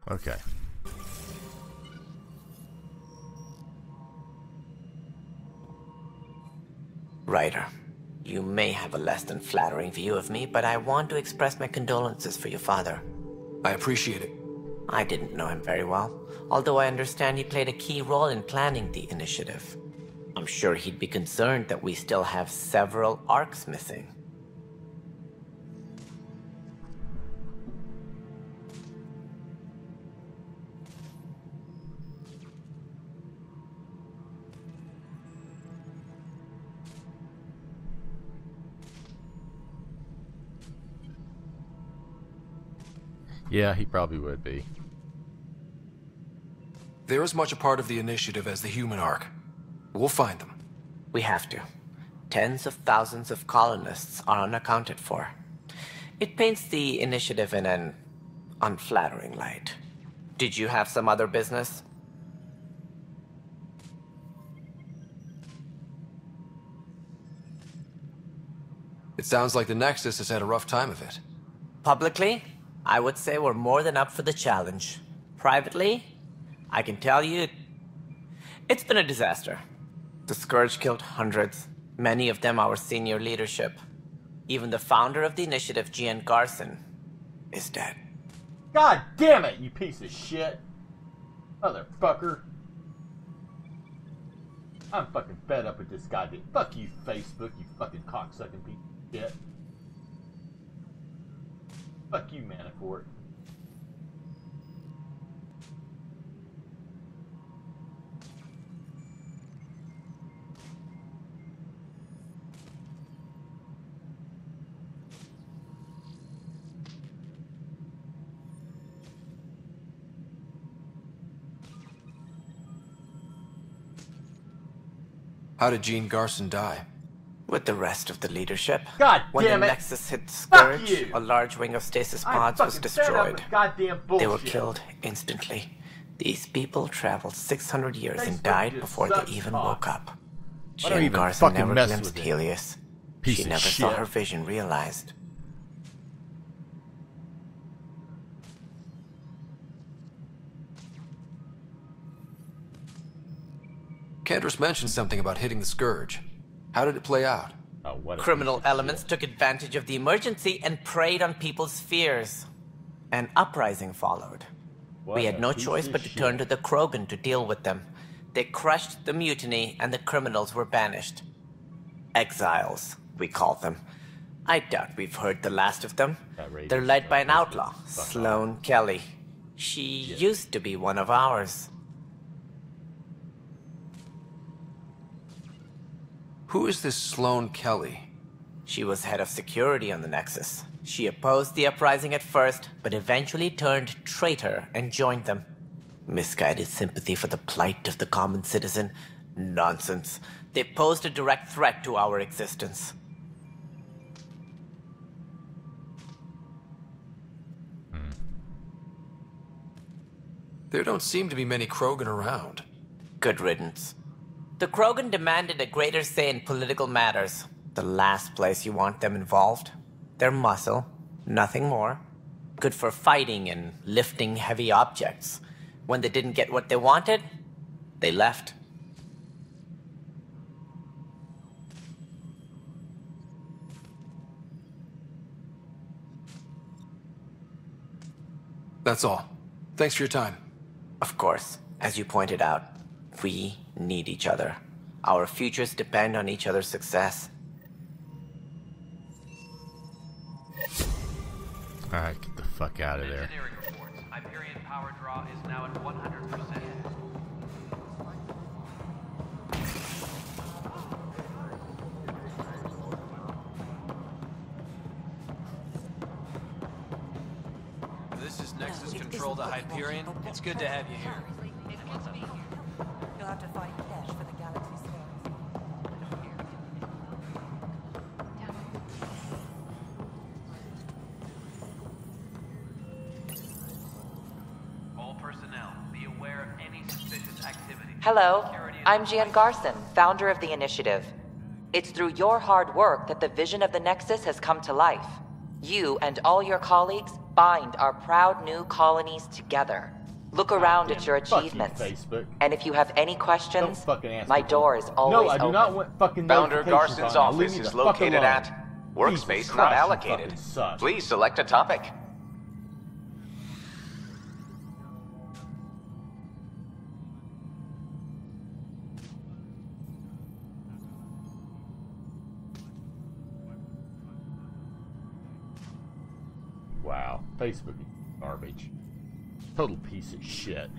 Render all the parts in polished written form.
Okay. Ryder, you may have a less than flattering view of me, but I want to express my condolences for your father. I appreciate it. I didn't know him very well, although I understand he played a key role in planning the initiative. I'm sure he'd be concerned that we still have several arcs missing. Yeah, he probably would be. They're as much a part of the initiative as the human ark. We'll find them. We have to. Tens of thousands of colonists are unaccounted for. It paints the initiative in an unflattering light. Did you have some other business? It sounds like the Nexus has had a rough time of it. Publicly, I would say we're more than up for the challenge. Privately, I can tell you, it's been a disaster. The Scourge killed hundreds, many of them our senior leadership. Even the founder of the initiative, Gian Garson, is dead. God damn it, you piece of shit! Motherfucker. I'm fucking fed up with this goddamn. Fuck you, Facebook, you fucking cocksucking piece of shit. Fuck you, Manafort. How did Gene Garson die? With the rest of the leadership. God when damn the it. Nexus hit Scourge, you. a large wing of stasis I'm pods was fucking fed up with destroyed. goddamn bullshit. They were killed instantly. These people traveled 600 years and Facebook died just before sucks they even cock. woke up. I don't Jean even Garson fucking never mess glimpsed with it. Helios. Piece She of never saw shit. her vision realized. Kendris mentioned something about hitting the Scourge. How did it play out? Oh, what a Criminal piece of elements shit. took advantage of the emergency and preyed on people's fears. An uprising followed. What We a had no piece choice of but to shit. turn to the Krogan to deal with them. They crushed the mutiny and the criminals were banished. Exiles, we call them. I doubt we've heard the last of them. Outrageous. They're led by an outlaw, Fuck Sloane Kelly. She used to be one of ours. Who is this Sloane Kelly? She was head of security on the Nexus. She opposed the uprising at first, but eventually turned traitor and joined them. Misguided sympathy for the plight of the common citizen? Nonsense. They posed a direct threat to our existence. There don't seem to be many Krogan around. Good riddance. The Krogan demanded a greater say in political matters. The last place you want them involved. They're muscle, nothing more. Good for fighting and lifting heavy objects. When they didn't get what they wanted, they left. That's all. Thanks for your time. Of course, as you pointed out, we need each other. Our futures depend on each other's success. Alright, get the fuck out of there. Engineering reports. Hyperion power draw is now at 100%. This is Nexus Control to Hyperion. It's good to have you here. You'll have to find cash for the galaxy stars. All personnel, be aware of any suspicious activity. Hello, Security is I'm Gian Garson, founder of the initiative. It's through your hard work that the vision of the Nexus has come to life. You and all your colleagues bind our proud new colonies together. Look around at your Fuck you, achievements. Facebook. And if you have any Don't questions, fucking answer my me. door is always No, I do open. not want fucking Founder notifications Garson's on now. Leave office me is the fuck located alone. at workspace Jesus not Christ, you allocated. fucking suck. Please select a topic. Wow, Facebook is garbage. Total piece of shit.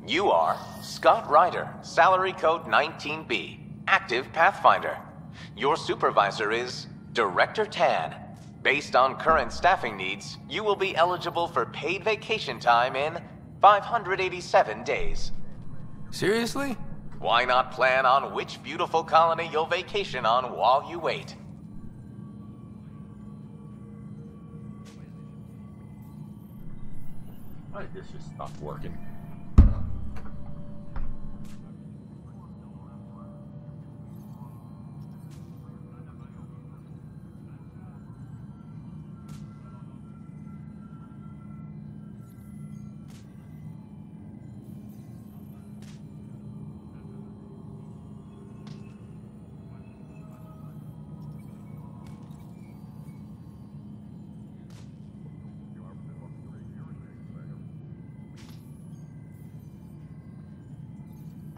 You are Scott Ryder, salary code 19B, active Pathfinder. Your supervisor is Director Tan. Based on current staffing needs, you will be eligible for paid vacation time in 587 days. Seriously? Why not plan on which beautiful colony you'll vacation on while you wait? Why did this just stop working?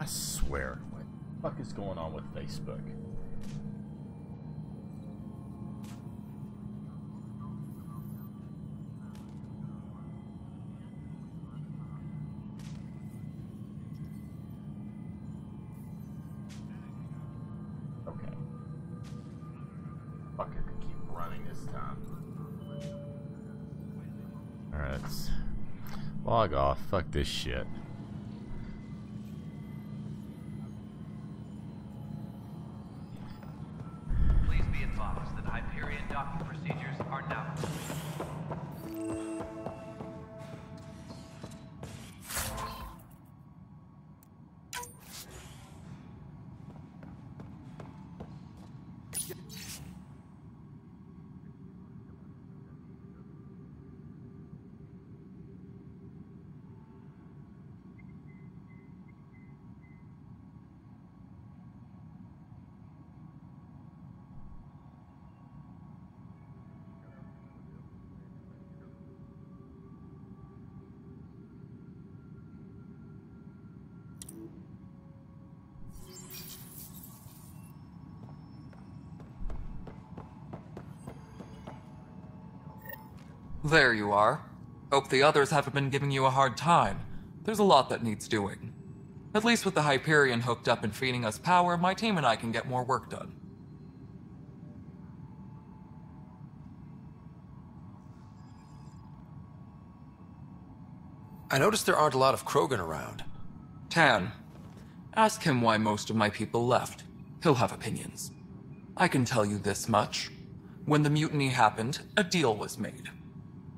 I swear, what the fuck is going on with Facebook? Okay. Fuck, I could keep running this time. Alright, let's log off. Fuck this shit. Please be advised that Hyperion docking procedures are now complete. There you are. Hope the others haven't been giving you a hard time. There's a lot that needs doing. At least with the Hyperion hooked up and feeding us power, my team and I can get more work done. I noticed there aren't a lot of Krogan around. Tan, ask him why most of my people left. He'll have opinions. I can tell you this much. When the mutiny happened, a deal was made.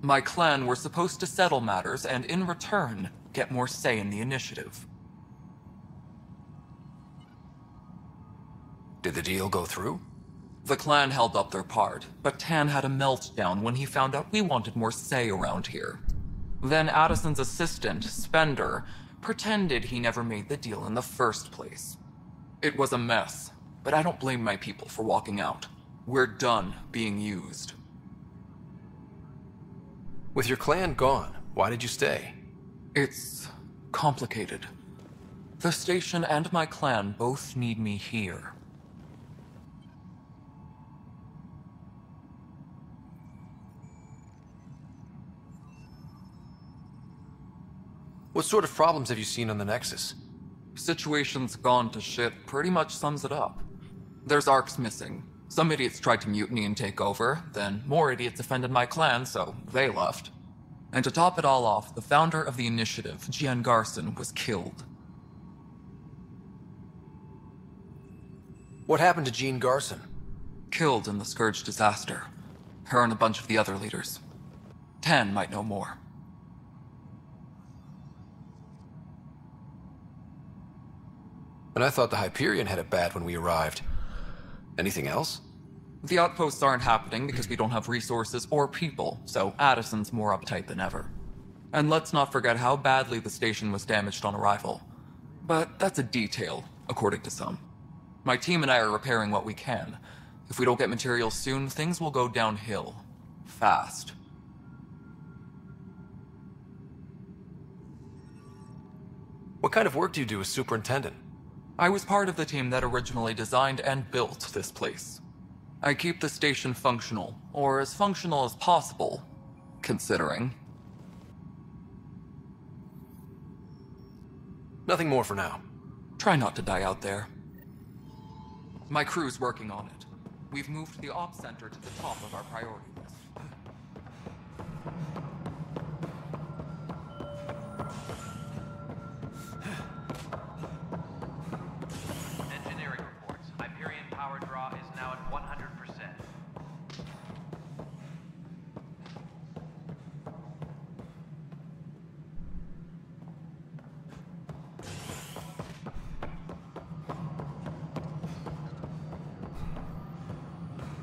My clan were supposed to settle matters and, in return, get more say in the initiative. Did the deal go through? The clan held up their part, but Tan had a meltdown when he found out we wanted more say around here. Then Addison's assistant, Spender, pretended he never made the deal in the first place. It was a mess, but I don't blame my people for walking out. We're done being used. With your clan gone, why did you stay? It's complicated. The station and my clan both need me here. What sort of problems have you seen on the Nexus? Situation's gone to shit pretty much sums it up. There's arcs missing. Some idiots tried to mutiny and take over, then more idiots offended my clan, so they left. And to top it all off, the founder of the initiative, Gian Garson, was killed. What happened to Jean Garson? Killed in the Scourge disaster. Her and a bunch of the other leaders. Tan might know more. And I thought the Hyperion had it bad when we arrived. Anything else? The outposts aren't happening because we don't have resources or people, so Addison's more uptight than ever. And let's not forget how badly the station was damaged on arrival. But that's a detail, according to some. My team and I are repairing what we can. If we don't get materials soon, things will go downhill. Fast. What kind of work do you do as superintendent? I was part of the team that originally designed and built this place. I keep the station functional, or as functional as possible, considering. Nothing more for now. Try not to die out there. My crew's working on it. We've moved the ops center to the top of our priority list. Engineering reports. Hyperion power draw is now at 100%.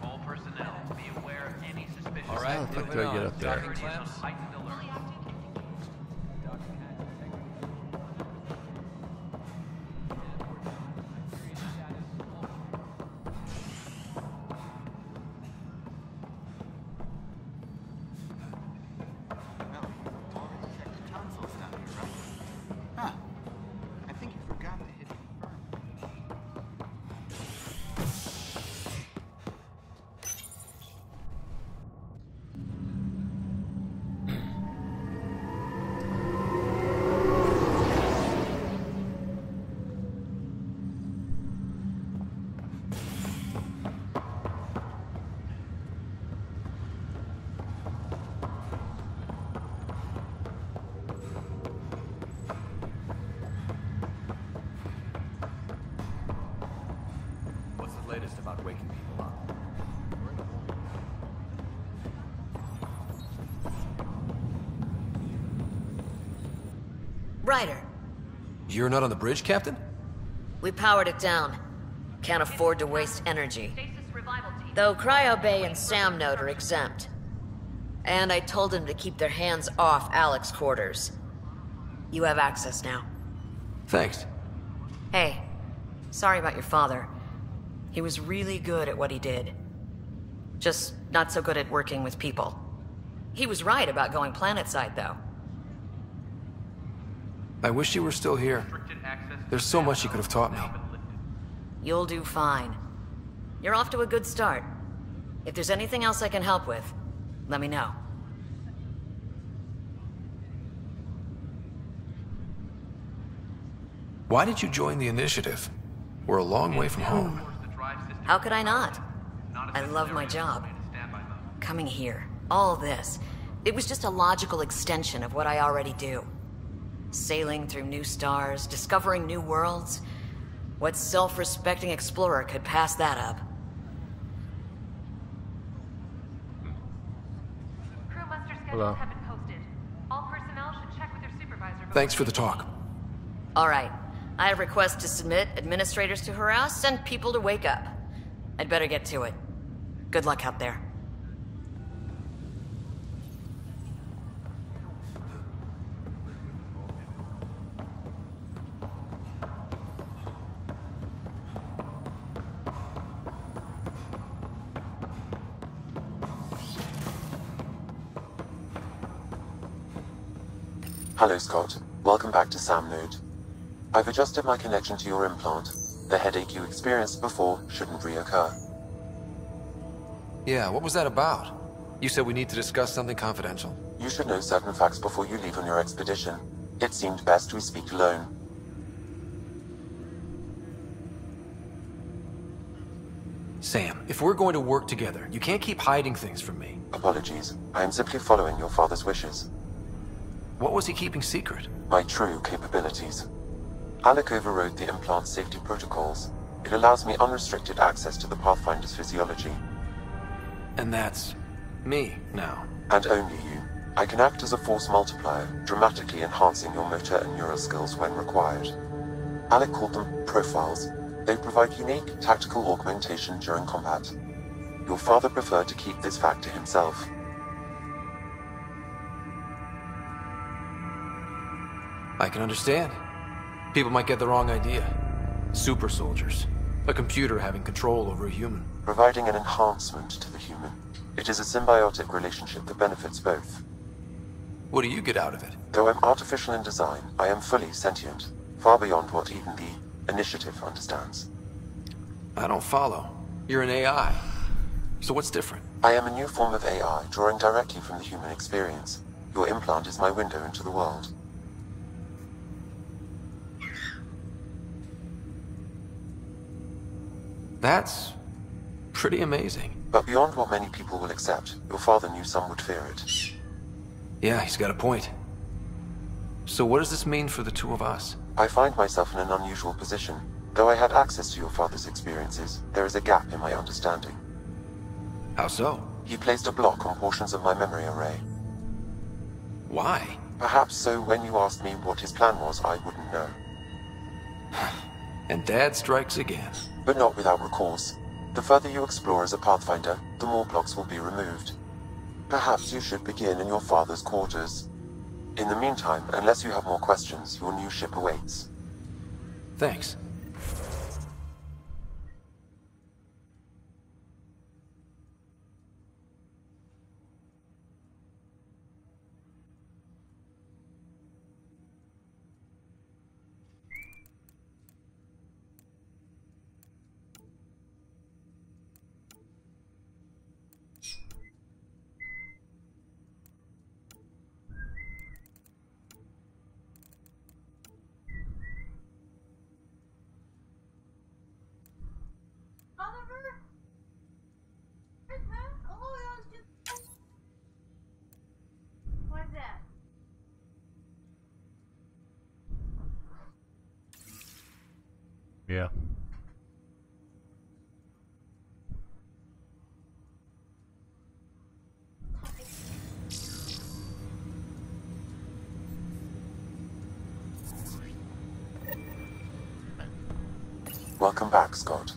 All personnel, be aware of any suspicious Alright, how the fuck do I get up there? activities on heightened alert. Huh. I think you forgot to hit confirm. What's the latest about waking people up? Ryder, You're not on the bridge, Captain? we powered it down. Can't afford to waste energy. Though Cryo Bay and Sam Node are exempt. And I told them to keep their hands off Alec's quarters. You have access now. Thanks. Hey, sorry about your father. He was really good at what he did. Just not so good at working with people. He was right about going planetside, though. I wish you were still here. There's so much you could have taught me. You'll do fine. You're off to a good start. If there's anything else I can help with, let me know. Why did you join the initiative? We're a long way from home. How could I not? I love my job. Coming here, all this, it was just a logical extension of what I already do. Sailing through new stars, discovering new worlds. What self-respecting explorer could pass that up? Crew muster schedules Hello. have been posted. All personnel should check with their supervisor before Thanks for the talk. All right. I have requests to submit, administrators to harass, and people to wake up. I'd better get to it. Good luck out there. Hello, Scott. Welcome back to Sam Node. I've adjusted my connection to your implant. The headache you experienced before shouldn't reoccur. Yeah, what was that about? You said we need to discuss something confidential. You should know certain facts before you leave on your expedition. It seemed best we speak alone. Sam, if we're going to work together, you can't keep hiding things from me. Apologies. I am simply following your father's wishes. What was he keeping secret? My true capabilities. Alec overrode the implant's safety protocols. It allows me unrestricted access to the Pathfinder's physiology. And that's me now. And only you. I can act as a force multiplier, dramatically enhancing your motor and neural skills when required. Alec called them profiles. They provide unique tactical augmentation during combat. Your father preferred to keep this fact to himself. I can understand. People might get the wrong idea. Super soldiers. A computer having control over a human. Providing an enhancement to the human. It is a symbiotic relationship that benefits both. What do you get out of it? Though I'm artificial in design, I am fully sentient, far beyond what even the Initiative understands. I don't follow. You're an AI. So what's different? I am a new form of AI, drawing directly from the human experience. Your implant is my window into the world. That's pretty amazing. But beyond what many people will accept, your father knew some would fear it. Yeah, he's got a point. So what does this mean for the two of us? I find myself in an unusual position. Though I had access to your father's experiences, there is a gap in my understanding. How so? He placed a block on portions of my memory array. Why? Perhaps so when you asked me what his plan was, I wouldn't know. And Dad strikes again. But not without recourse. The further you explore as a Pathfinder, the more blocks will be removed. Perhaps you should begin in your father's quarters. In the meantime, unless you have more questions, your new ship awaits. Thanks. Yeah. Welcome back, Scott.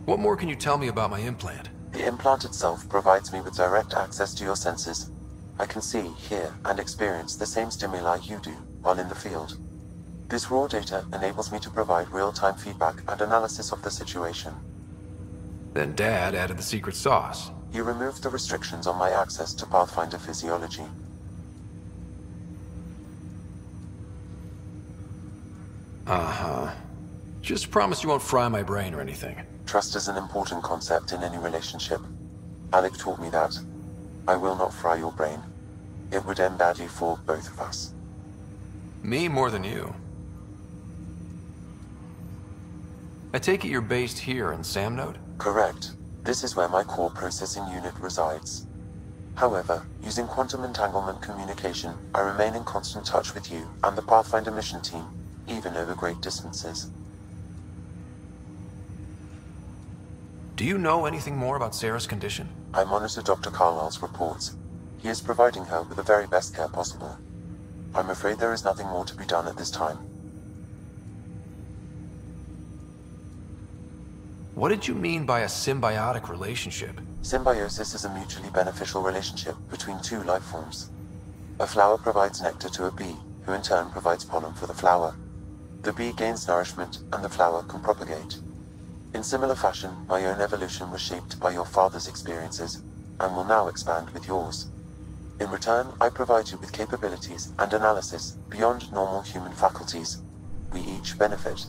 What more can you tell me about my implant? The implant itself provides me with direct access to your senses. I can see, hear, and experience the same stimuli you do while in the field. This raw data enables me to provide real-time feedback and analysis of the situation. Then Dad added the secret sauce. He removed the restrictions on my access to Pathfinder physiology. Uh-huh. Just promise you won't fry my brain or anything. Trust is an important concept in any relationship. Alec taught me that. I will not fry your brain. It would end badly for both of us. Me more than you. I take it you're based here in Samnode? Correct. This is where my core processing unit resides. However, using quantum entanglement communication, I remain in constant touch with you and the Pathfinder mission team, even over great distances. Do you know anything more about Sarah's condition? I monitor Dr. Carlisle's reports. He is providing her with the very best care possible. I'm afraid there is nothing more to be done at this time. What did you mean by a symbiotic relationship? Symbiosis is a mutually beneficial relationship between two life forms. A flower provides nectar to a bee, who in turn provides pollen for the flower. The bee gains nourishment, and the flower can propagate. In similar fashion, my own evolution was shaped by your father's experiences, and will now expand with yours. In return, I provide you with capabilities and analysis beyond normal human faculties. We each benefit.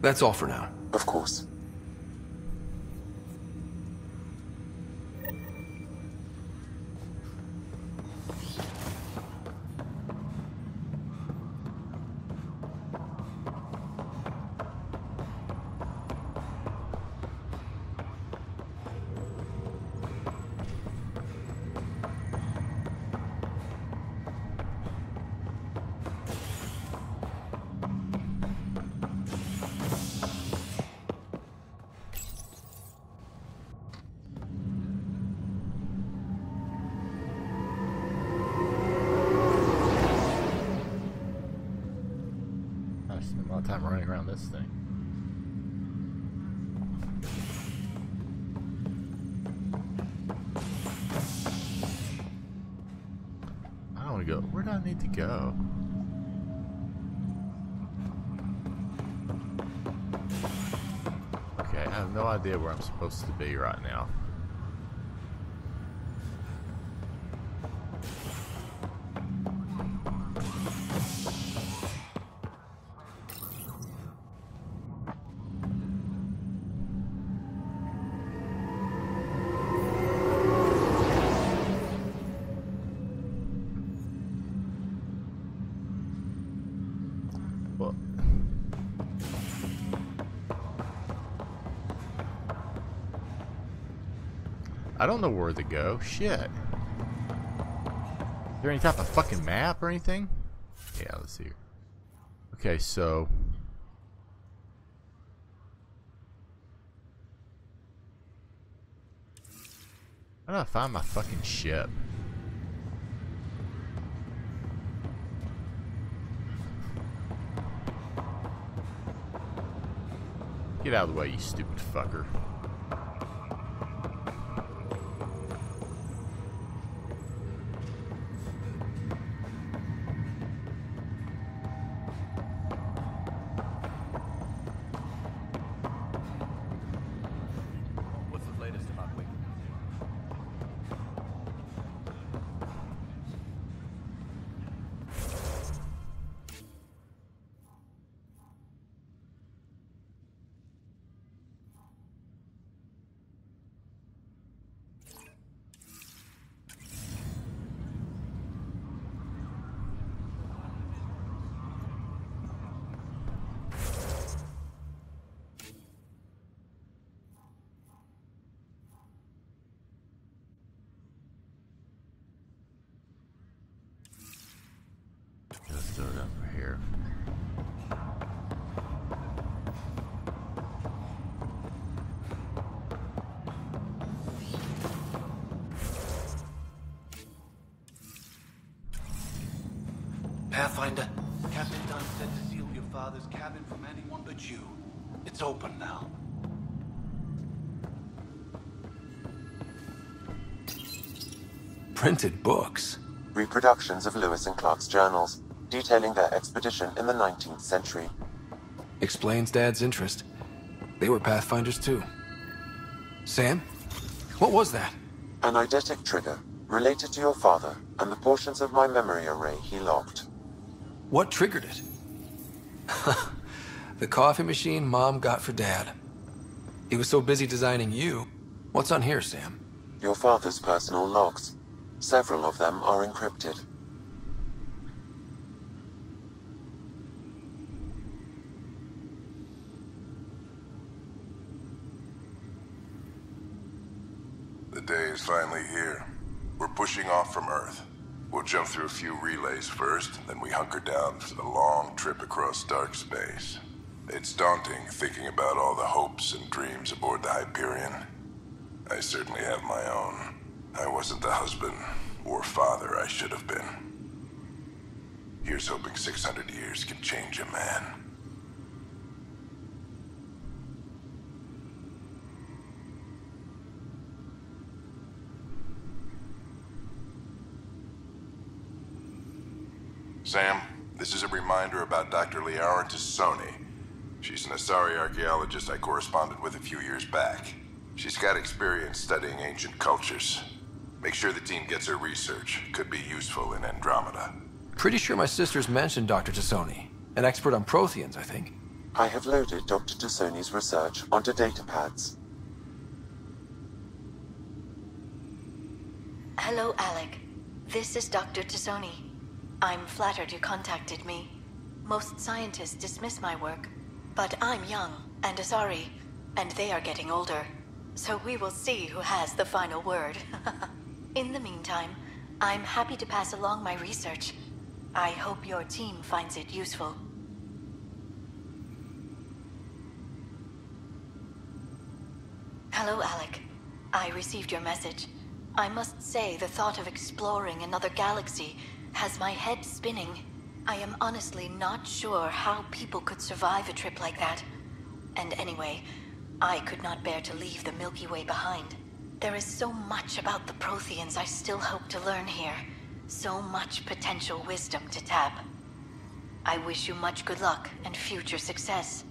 That's all for now. Of course. this thing. I don't want to go. Where do I need to go? Okay, I have no idea where I'm supposed to be right now. I don't know where to go. Shit. Is there any type of fucking map or anything? Yeah, let's see here. Okay, so... how do I find my fucking ship? Get out of the way, you stupid fucker. Let's throw it over here. Pathfinder, Captain Dunn said to seal your father's cabin from anyone but you. It's open now. Printed books? Reproductions of Lewis and Clark's journals, detailing their expedition in the 19th century. Explains Dad's interest. They were Pathfinders too. Sam? What was that? An eidetic trigger, related to your father, and the portions of my memory array he locked. What triggered it? The coffee machine Mom got for Dad. He was so busy designing you. What's on here, Sam? Your father's personal logs. Several of them are encrypted. The day is finally here. We're pushing off from Earth. We'll jump through a few relays first, then we hunker down for the long trip across dark space. It's daunting thinking about all the hopes and dreams aboard the Hyperion. I certainly have my own. I wasn't the husband or father I should have been. Here's hoping 600 years can change a man. Sam, this is a reminder about Dr. Liara Tassoni. She's an Asari archaeologist I corresponded with a few years back. She's got experience studying ancient cultures. Make sure the team gets her research. Could be useful in Andromeda. Pretty sure my sisters mentioned Dr. Tassoni. An expert on Protheans, I think. I have loaded Dr. Tassoni's research onto datapads. Hello, Alec. This is Dr. Tassoni. I'm flattered you contacted me. Most scientists dismiss my work, but I'm young and Asari, and they are getting older. So we will see who has the final word. In the meantime, I'm happy to pass along my research. I hope your team finds it useful. Hello, Alec. I received your message. I must say the thought of exploring another galaxy has my head spinning. I am honestly not sure how people could survive a trip like that. And anyway, I could not bear to leave the Milky Way behind. There is so much about the Protheans I still hope to learn here. So much potential wisdom to tap. I wish you much good luck and future success.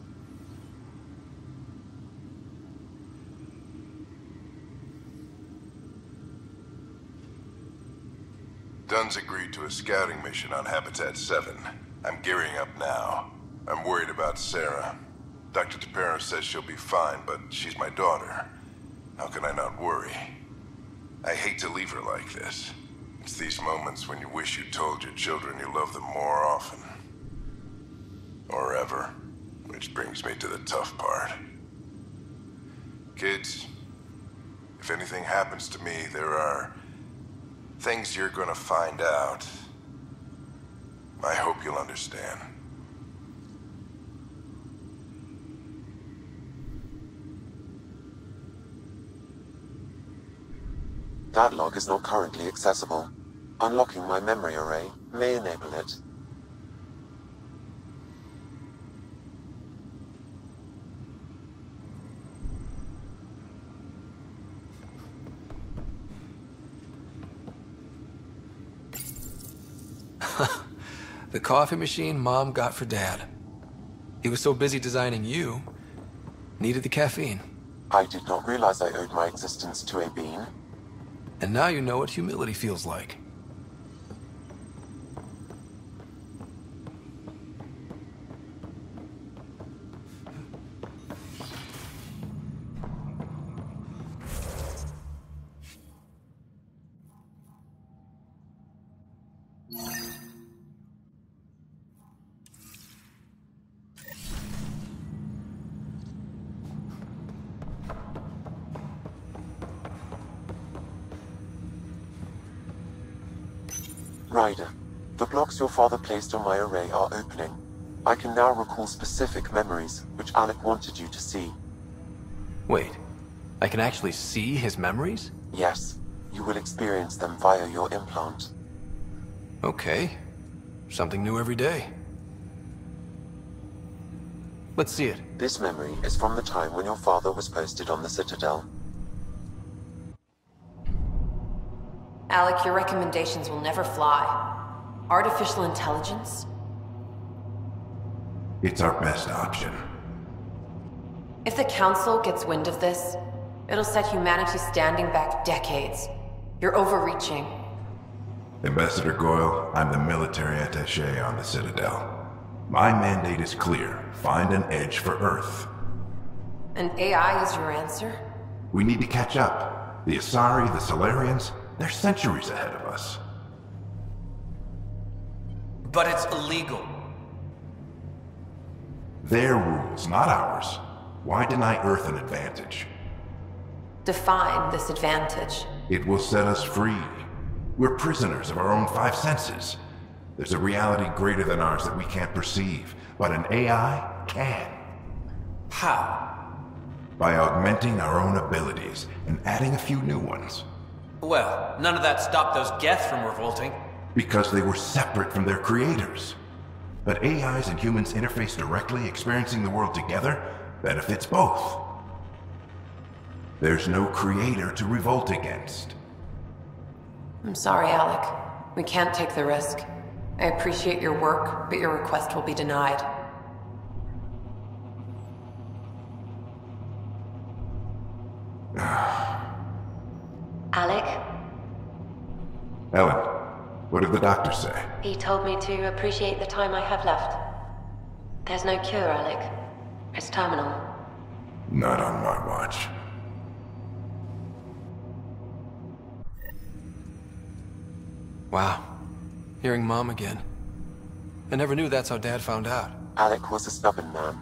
Dunn's agreed to a scouting mission on Habitat 7. I'm gearing up now. I'm worried about Sarah. Dr. Tapero says she'll be fine, but she's my daughter. How can I not worry? I hate to leave her like this. It's these moments when you wish you told your children you love them more often. Or ever. Which brings me to the tough part. Kids, if anything happens to me, there are things you're gonna find out. I hope you'll understand. That log is not currently accessible. Unlocking my memory array may enable it. The coffee machine Mom got for Dad. He was so busy designing you, needed the caffeine. I did not realize I owed my existence to a bean. And now you know what humility feels like. Ryder, the blocks your father placed on my array are opening. I can now recall specific memories, which Alec wanted you to see. Wait, I can actually see his memories? Yes, you will experience them via your implant. Okay, something new every day. Let's see it. This memory is from the time when your father was posted on the Citadel. Alec, your recommendations will never fly. Artificial intelligence? It's our best option. If the Council gets wind of this, it'll set humanity standing back decades. You're overreaching. Ambassador Goyle, I'm the military attaché on the Citadel. My mandate is clear. Find an edge for Earth. And AI is your answer? We need to catch up. The Asari, the Solarians, they're centuries ahead of us. But it's illegal. Their rules, not ours. Why deny Earth an advantage? Define this advantage. It will set us free. We're prisoners of our own five senses. There's a reality greater than ours that we can't perceive, but an AI can. How? By augmenting our own abilities and adding a few new ones. Well, none of that stopped those Geth from revolting. Because they were separate from their creators. But AIs and humans interface directly, experiencing the world together, benefits both. There's no creator to revolt against. I'm sorry, Alec. We can't take the risk. I appreciate your work, but your request will be denied. Alec? Ellen, what did the doctor say? He told me to appreciate the time I have left. There's no cure, Alec. It's terminal. Not on my watch. Wow. Hearing Mom again. I never knew that's how Dad found out. Alec was a stubborn man.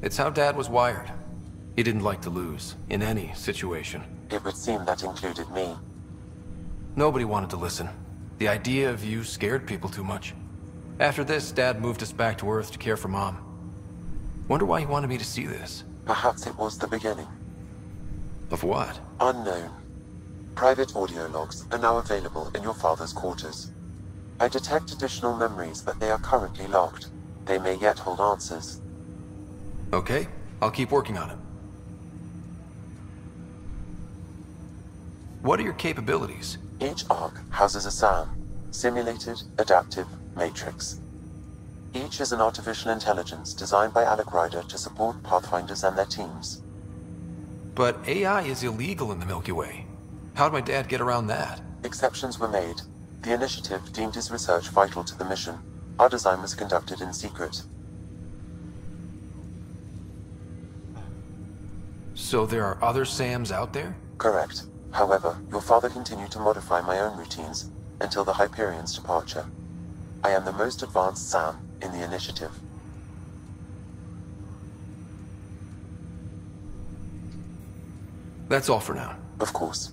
It's how Dad was wired. He didn't like to lose, in any situation. It would seem that included me. Nobody wanted to listen. The idea of you scared people too much. After this, Dad moved us back to Earth to care for Mom. Wonder why he wanted me to see this. Perhaps it was the beginning. Of what? Unknown. Private audio logs are now available in your father's quarters. I detect additional memories, but they are currently locked. They may yet hold answers. Okay, I'll keep working on it. What are your capabilities? Each arc houses a SAM, Simulated Adaptive Matrix. Each is an artificial intelligence designed by Alec Ryder to support Pathfinders and their teams. But AI is illegal in the Milky Way. How'd my dad get around that? Exceptions were made. The initiative deemed his research vital to the mission. Our design was conducted in secret. So there are other SAMs out there? Correct. However, your father continued to modify my own routines until the Hyperion's departure. I am the most advanced SAM in the initiative. That's all for now. Of course.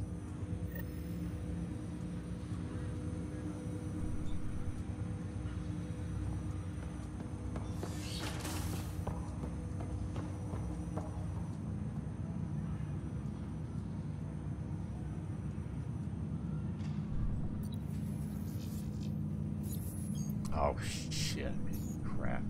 Oh shit. Crap.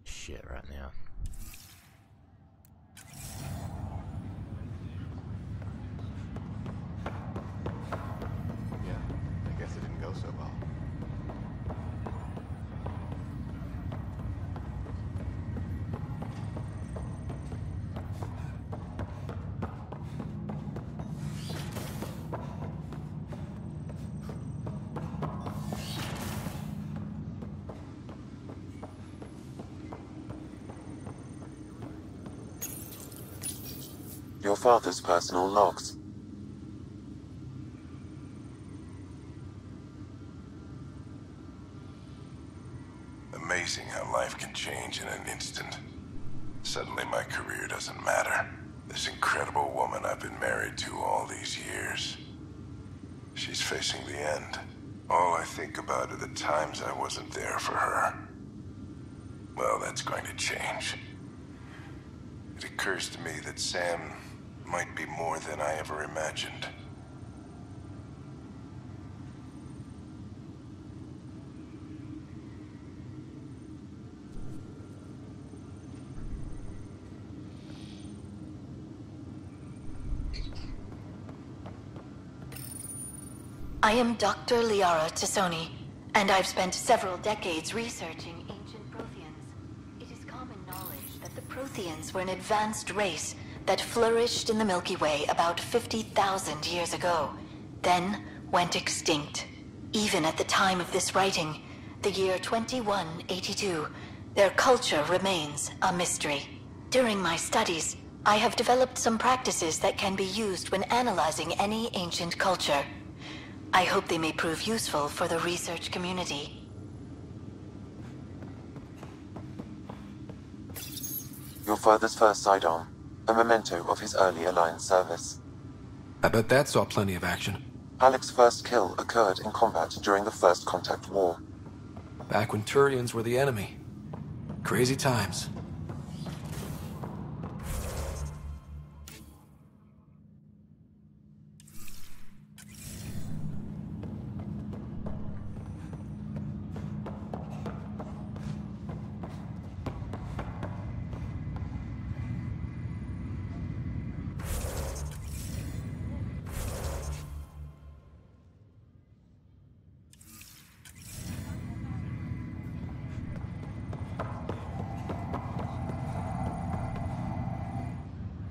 Shit right now. Yeah, I guess it didn't go so well. Your father's personal logs. Amazing how life can change in an instant. Suddenly my career doesn't matter. This incredible woman I've been married to all these years. She's facing the end. All I think about are the times I wasn't there for her. Well, that's going to change. It occurs to me that Sam might be more than I ever imagined. I am Dr. Liara Tassoni, and I've spent several decades researching ancient Protheans. It is common knowledge that the Protheans were an advanced race that flourished in the Milky Way about 50,000 years ago, then went extinct. Even at the time of this writing, the year 2182, their culture remains a mystery. During my studies, I have developed some practices that can be used when analyzing any ancient culture. I hope they may prove useful for the research community. your father's first sidearm, a memento of his early Alliance service. I bet that saw plenty of action. Alec's first kill occurred in combat during the First Contact War. Back when Turians were the enemy. Crazy times.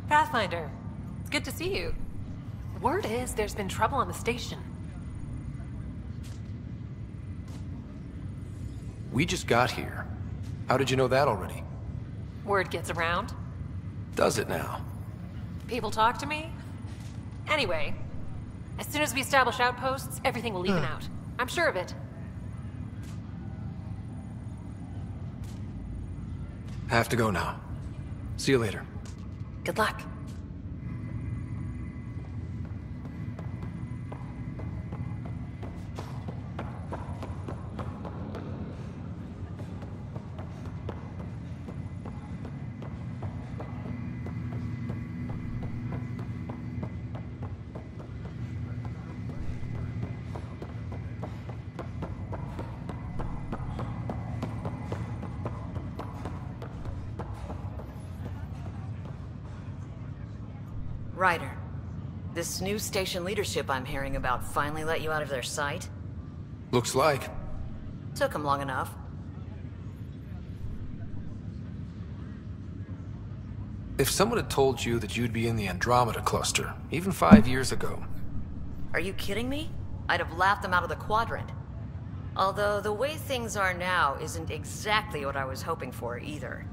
Pathfinder, it's good to see you. Word is there's been trouble on the station. We just got here. How did you know that already? Word gets around. Does it now? People talk to me. Anyway, as soon as we establish outposts, everything will even out. I'm sure of it. Have to go now. See you later. Good luck. Ryder, this new station leadership I'm hearing about finally let you out of their sight? Looks like. Took them long enough. If someone had told you that you'd be in the Andromeda cluster, even 5 years ago... Are you kidding me? I'd have laughed them out of the quadrant. Although the way things are now isn't exactly what I was hoping for either.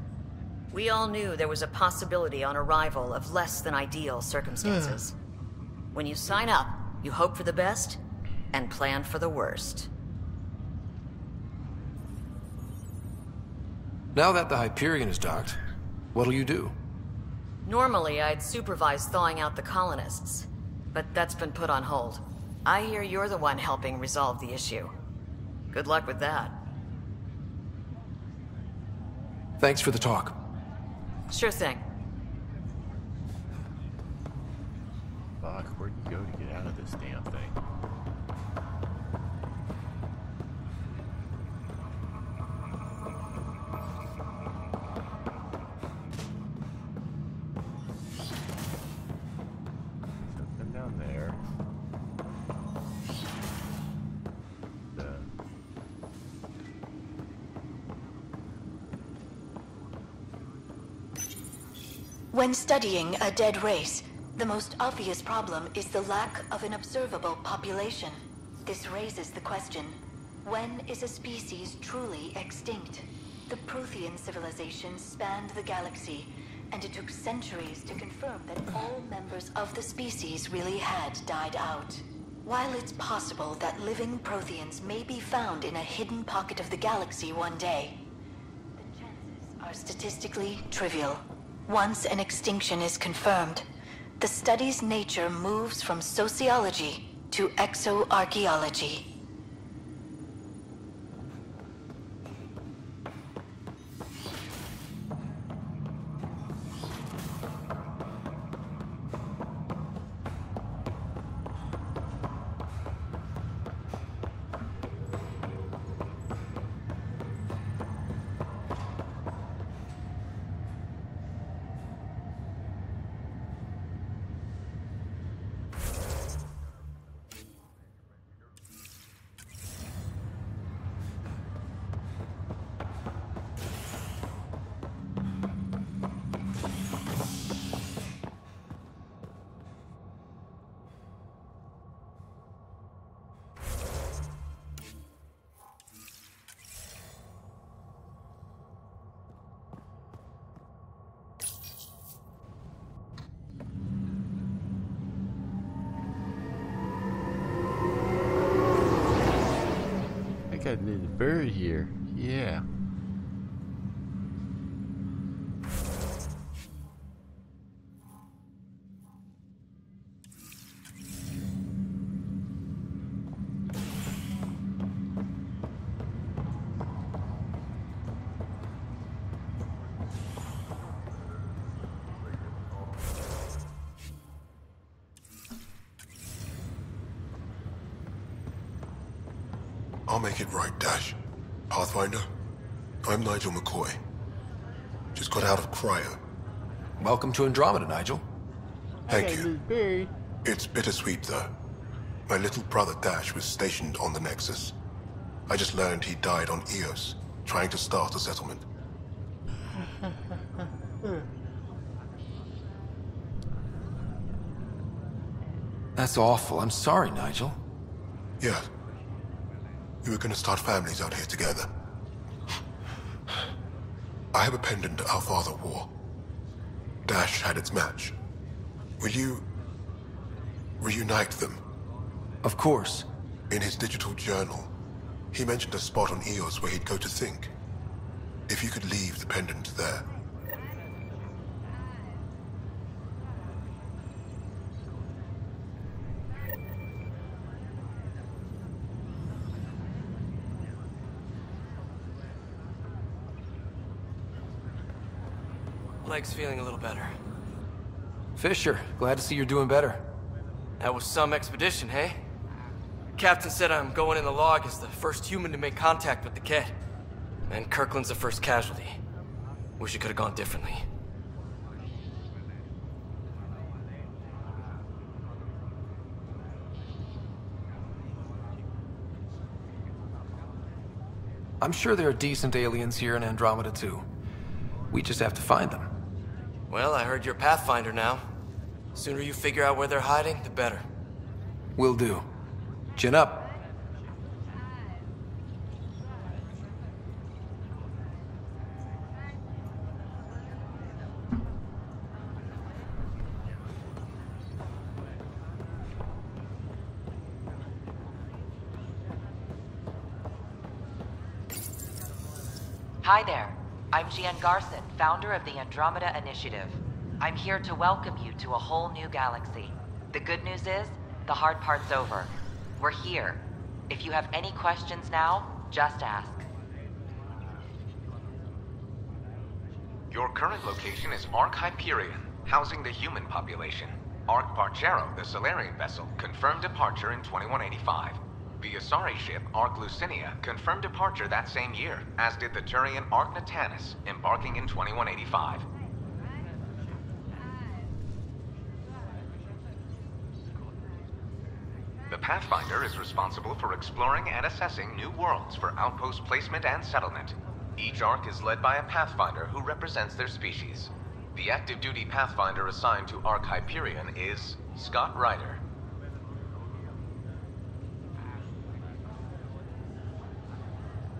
We all knew there was a possibility on arrival of less than ideal circumstances. When you sign up, you hope for the best and plan for the worst. Now that the Hyperion is docked, what'll you do? Normally, I'd supervise thawing out the colonists, but that's been put on hold. I hear you're the one helping resolve the issue. Good luck with that. Thanks for the talk. Sure thing. Fuck, where'd you go to get out of this damn thing? Something down there. When studying a dead race, the most obvious problem is the lack of an observable population. This raises the question, when is a species truly extinct? The Prothean civilization spanned the galaxy, and it took centuries to confirm that all members of the species really had died out. While it's possible that living Protheans may be found in a hidden pocket of the galaxy one day, the chances are statistically trivial. Once an extinction is confirmed, the study's nature moves from sociology to exoarchaeology. Got a little bird here. Yeah. I'll make it right, Dash. Pathfinder, I'm Nigel McCoy. Just got out of cryo. Welcome to Andromeda, Nigel. Thank you. It's bittersweet, though. My little brother Dash was stationed on the Nexus. I just learned he died on Eos, trying to start a settlement. That's awful. I'm sorry, Nigel. Yeah. We were gonna start families out here together. I have a pendant our father wore. Dash had its match. Will you reunite them? Of course. In his digital journal, he mentioned a spot on Eos where he'd go to think. If you could leave the pendant there. Leg's feeling a little better. Fisher, glad to see you're doing better. That was some expedition, hey? Captain said I'm going in the log as the first human to make contact with the kid. And Kirkland's the first casualty. Wish it could have gone differently. I'm sure there are decent aliens here in Andromeda too. We just have to find them. Well, I heard you're Pathfinder now. Sooner you figure out where they're hiding, the better. Will do. Chin up. Hi there. I'm Gian Garson, founder of the Andromeda Initiative. I'm here to welcome you to a whole new galaxy. The good news is, the hard part's over. We're here. If you have any questions now, just ask. Your current location is Ark Hyperion, housing the human population. Ark Parchero, the Solarian vessel, confirmed departure in 2185. The Asari ship, Ark Lucinia, confirmed departure that same year, as did the Turian Ark Natanus, embarking in 2185. The Pathfinder is responsible for exploring and assessing new worlds for outpost placement and settlement. Each Ark is led by a Pathfinder who represents their species. The active duty Pathfinder assigned to Ark Hyperion is Scott Ryder.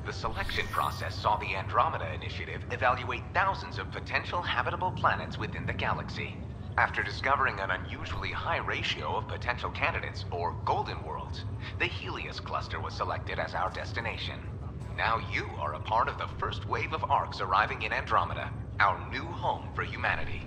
The selection process saw the Andromeda Initiative evaluate thousands of potential habitable planets within the galaxy. After discovering an unusually high ratio of potential candidates, or golden worlds, the Helios cluster was selected as our destination. Now you are a part of the first wave of Arks arriving in Andromeda, our new home for humanity.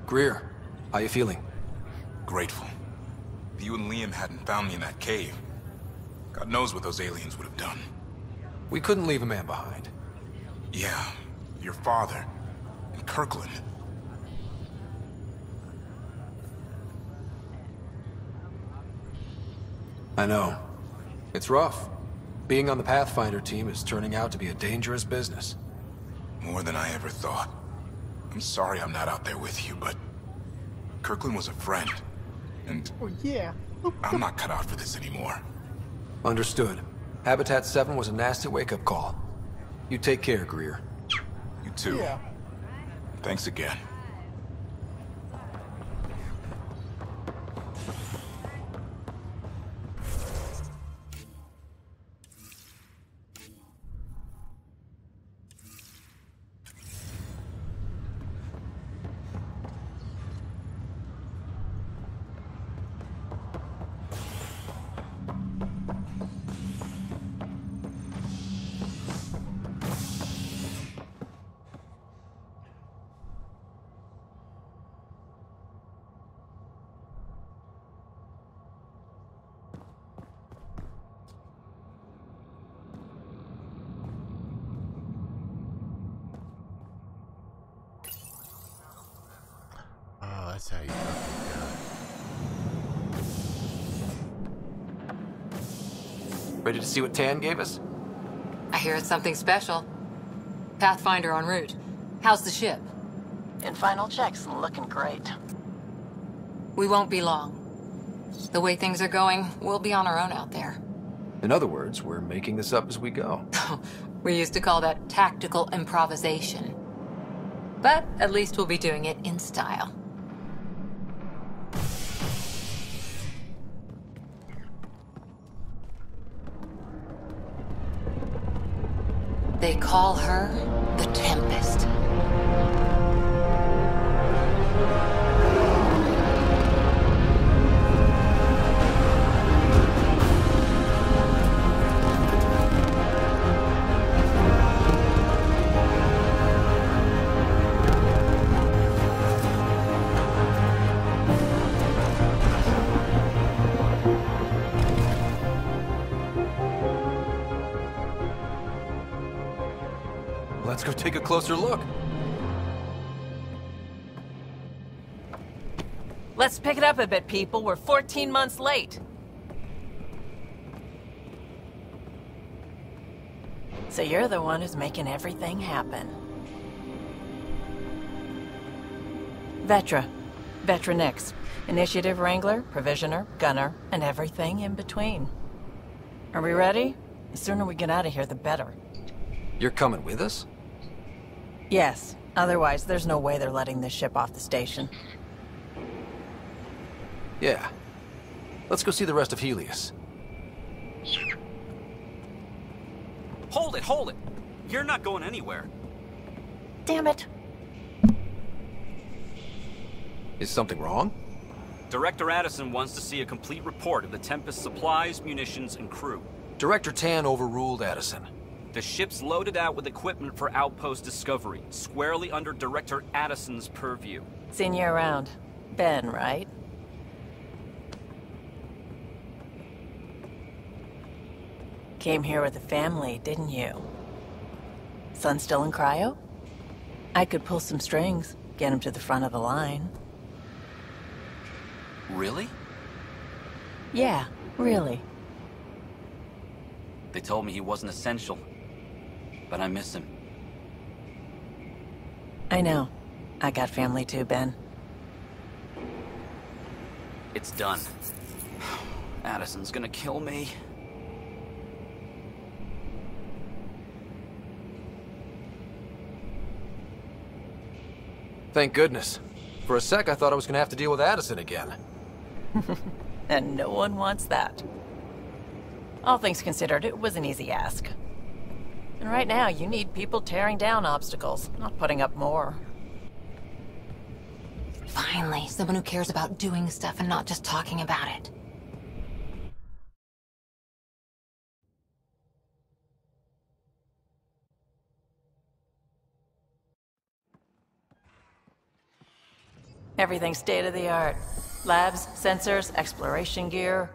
Greer, how you feeling? Grateful. If you and Liam hadn't found me in that cave, God knows what those aliens would have done. We couldn't leave a man behind. Yeah, your father, and Kirkland. I know. It's rough. Being on the Pathfinder team is turning out to be a dangerous business. More than I ever thought. I'm sorry I'm not out there with you, but Kirkland was a friend, and oh, yeah. I'm not cut out for this anymore. Understood. Habitat 7 was a nasty wake-up call. You take care, Greer. You too. Yeah. Thanks again. Oh, that's how you fucking Ready to see what Tan gave us? I hear it's something special. Pathfinder en route. How's the ship? In final checks, looking great. We won't be long. The way things are going, we'll be on our own out there. In other words, we're making this up as we go. We used to call that tactical improvisation. But at least we'll be doing it in style. They call her the Tempest. Let's go take a closer look. Let's pick it up a bit, people. We're 14 months late. So you're the one who's making everything happen. Vetra. Vetra Nix. Initiative Wrangler, Provisioner, Gunner, and everything in between. Are we ready? The sooner we get out of here, the better. You're coming with us? Yes. Otherwise, there's no way they're letting this ship off the station. Yeah. Let's go see the rest of Helios. Hold it, hold it! You're not going anywhere. Damn it. Is something wrong? Director Addison wants to see a complete report of the Tempest's supplies, munitions, and crew. Director Tan overruled Addison. The ship's loaded out with equipment for outpost discovery, squarely under Director Addison's purview. Seen you around. Ben, right? Came here with the family, didn't you? Son still in cryo? I could pull some strings, get him to the front of the line. Really? Yeah, really. They told me he wasn't essential, but I miss him. I know. I got family too, Ben. It's done. Addison's gonna kill me. Thank goodness. For a sec, I thought I was gonna have to deal with Addison again. And no one wants that. All things considered, it was an easy ask. And right now, you need people tearing down obstacles, not putting up more. Finally, someone who cares about doing stuff and not just talking about it. Everything's state-of-the-art. Labs, sensors, exploration gear.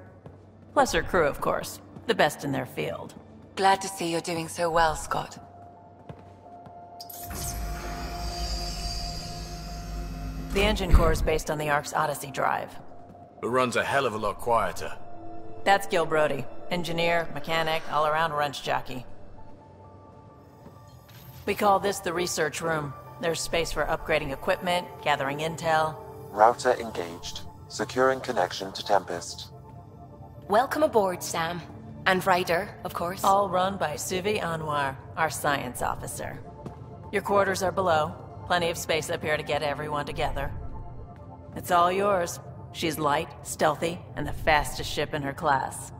Plus her crew, of course. The best in their field. Glad to see you're doing so well, Scott. The engine core is based on the Ark's Odyssey drive. It runs a hell of a lot quieter. That's Gil Brody. Engineer, mechanic, all-around wrench jockey. We call this the research room. There's space for upgrading equipment, gathering intel. Router engaged. Securing connection to Tempest. Welcome aboard, Sam. And Ryder, of course. All run by Suvi Anwar, our science officer. Your quarters are below. Plenty of space up here to get everyone together. It's all yours. She's light, stealthy, and the fastest ship in her class.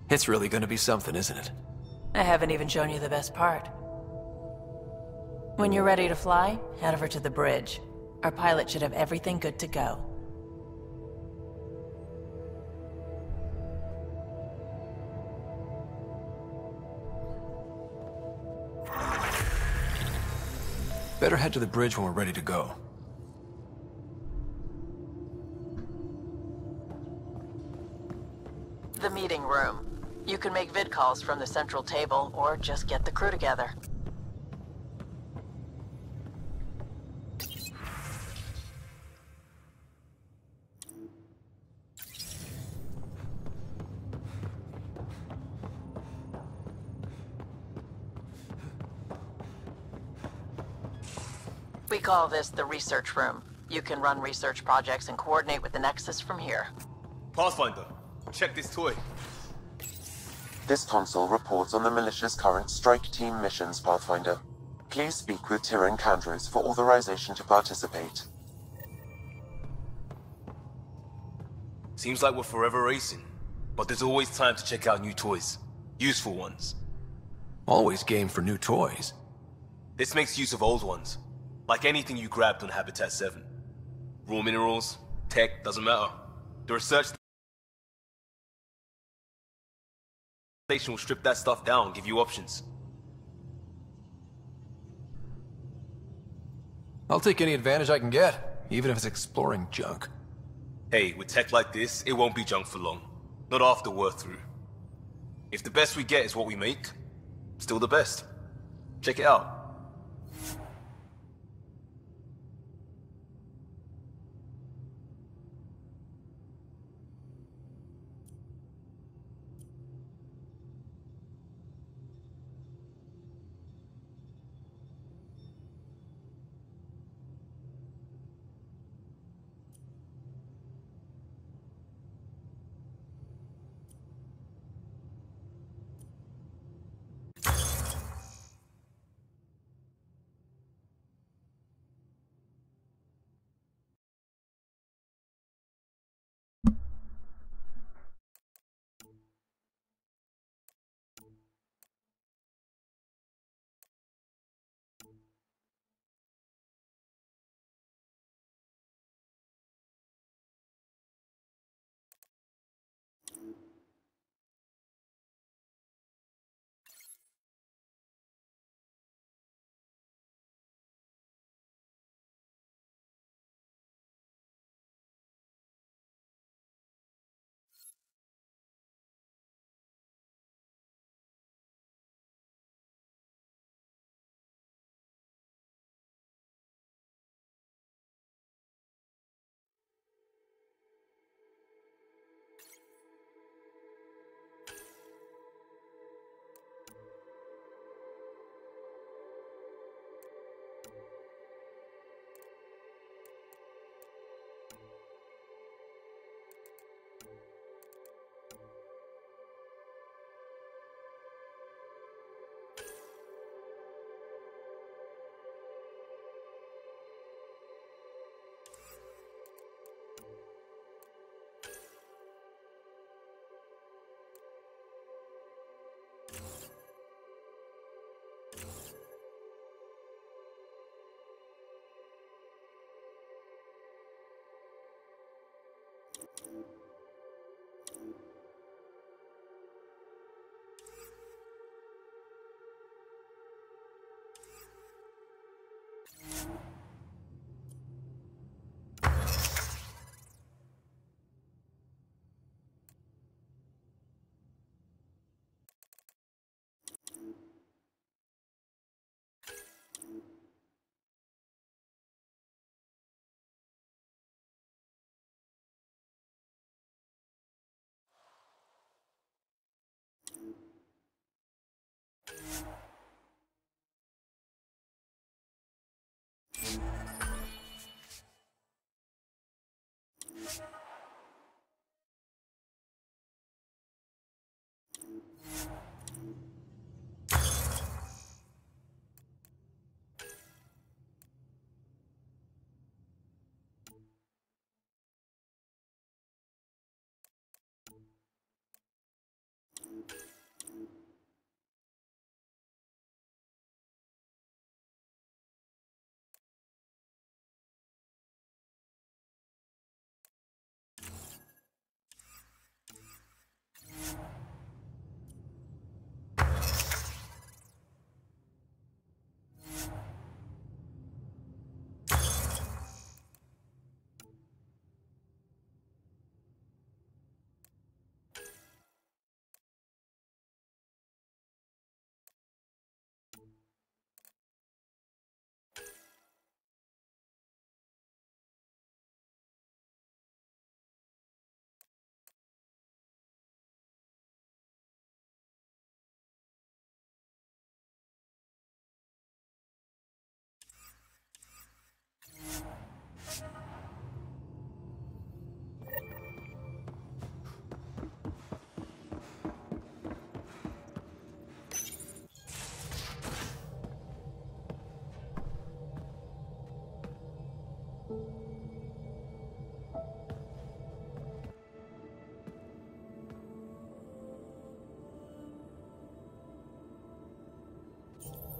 It's really gonna be something, isn't it? I haven't even shown you the best part. When you're ready to fly, head over to the bridge. Our pilot should have everything good to go. Better head to the bridge when we're ready to go. The meeting room. You can make vid calls from the central table, or just get the crew together. We call this the research room. You can run research projects and coordinate with the Nexus from here. Pathfinder, check this toy. This console reports on the militia's current strike team missions, Pathfinder. Please speak with Tyrion Candrews for authorization to participate. Seems like we're forever racing, but there's always time to check out new toys. Useful ones. Always game for new toys. This makes use of old ones. Like anything you grabbed on Habitat 7. Raw minerals, tech, doesn't matter. The research station will strip that stuff down and give you options. I'll take any advantage I can get, even if it's exploring junk. Hey, with tech like this, it won't be junk for long. Not after we're through. If the best we get is what we make, still the best. Check it out.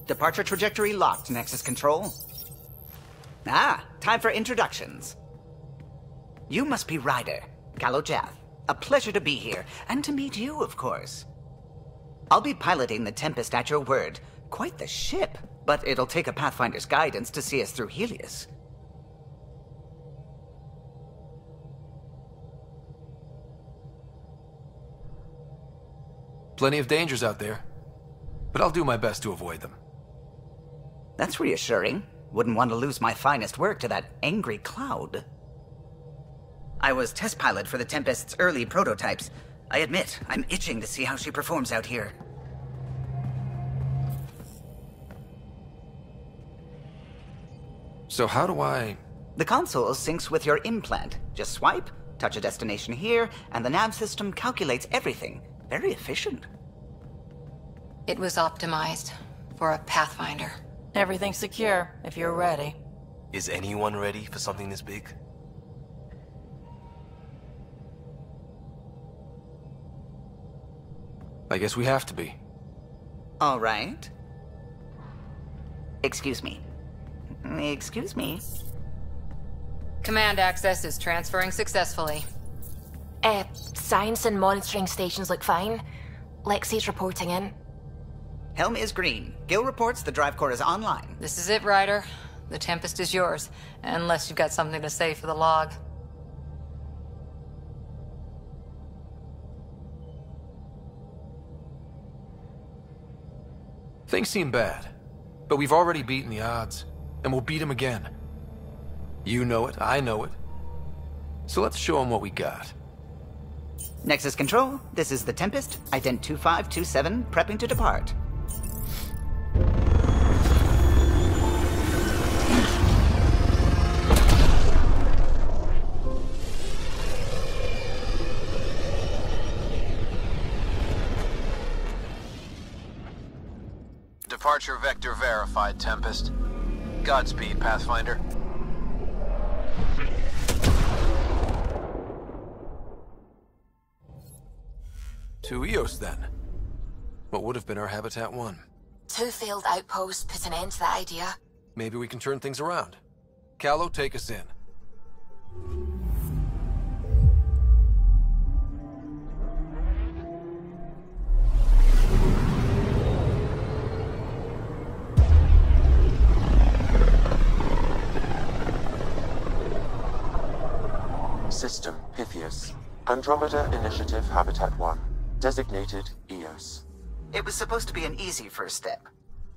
Departure trajectory locked, Nexus Control. Ah, time for introductions. You must be Ryder, Kalojath. A pleasure to be here, and to meet you, of course. I'll be piloting the Tempest at your word. Quite the ship, but it'll take a Pathfinder's guidance to see us through Helios. Plenty of dangers out there, but I'll do my best to avoid them. That's reassuring. Wouldn't want to lose my finest work to that angry cloud. I was test pilot for the Tempest's early prototypes. I admit, I'm itching to see how she performs out here. So how do I... The console syncs with your implant. Just swipe, touch a destination here, and the nav system calculates everything. Very efficient. It was optimized for a Pathfinder. Everything's secure, if you're ready. Is anyone ready for something this big? I guess we have to be. All right. Excuse me. Excuse me. Command access is transferring successfully. Science and monitoring stations look fine. Lexi's reporting in. Helm is green. Gil reports the drive core is online. This is it, Ryder. The Tempest is yours, unless you've got something to say for the log. Things seem bad, but we've already beaten the odds, and we'll beat them again. You know it, I know it. So let's show them what we got. Nexus Control, this is the Tempest, Ident 2527, prepping to depart. Departure vector verified, Tempest. Godspeed, Pathfinder. To Eos, then. What would have been our Habitat 1? 2 failed outposts put an end to that idea. Maybe we can turn things around. Calo, take us in. System, Pythios. Andromeda Initiative Habitat 1. Designated Eos. It was supposed to be an easy first step.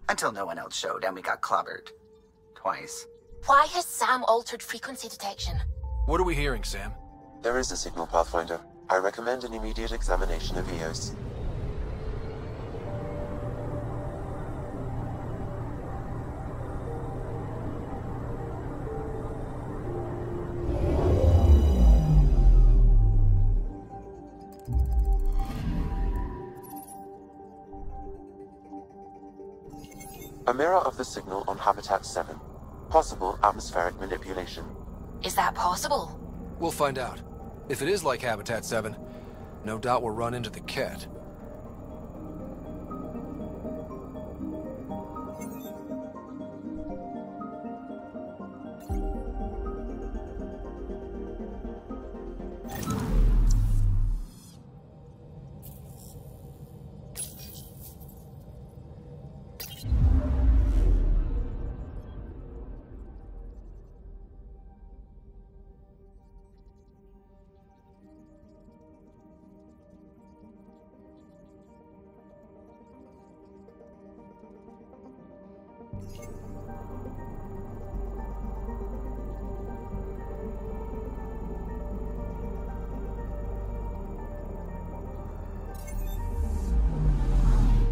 Until no one else showed and we got clobbered. Twice. Why has Sam altered frequency detection? What are we hearing, Sam? There is a signal, Pathfinder. I recommend an immediate examination of Eos. A mirror of the signal on Habitat 7. Possible atmospheric manipulation. Is that possible? We'll find out. If it is like Habitat 7, no doubt we'll run into the Ket.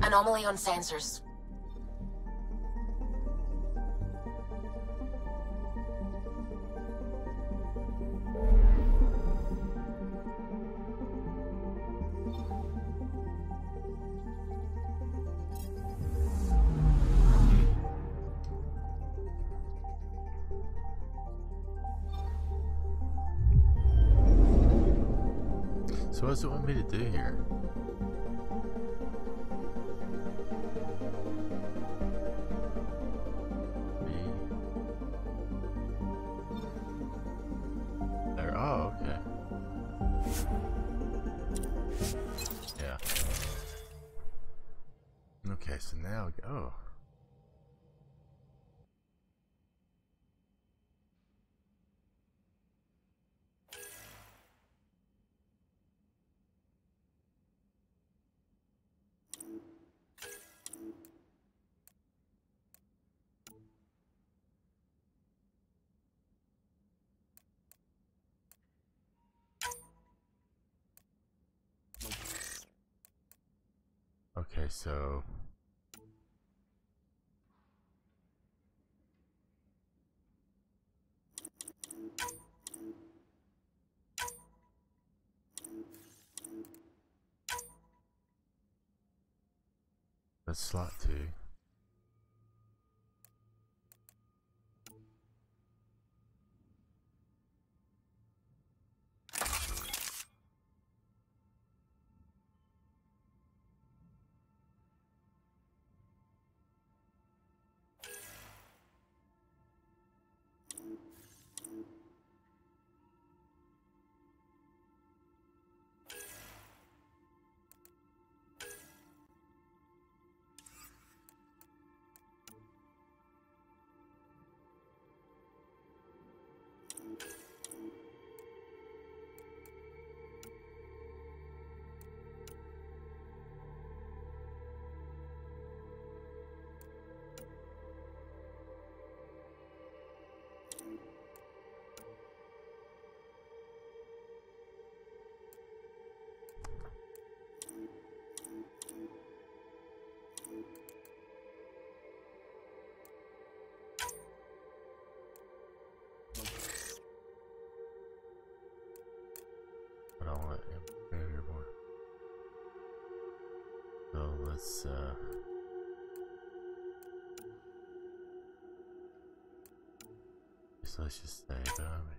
Anomaly on sensors. So what's it want me to do here? Okay, so that's slot 2. I don't want to here more. So let's just stay about me.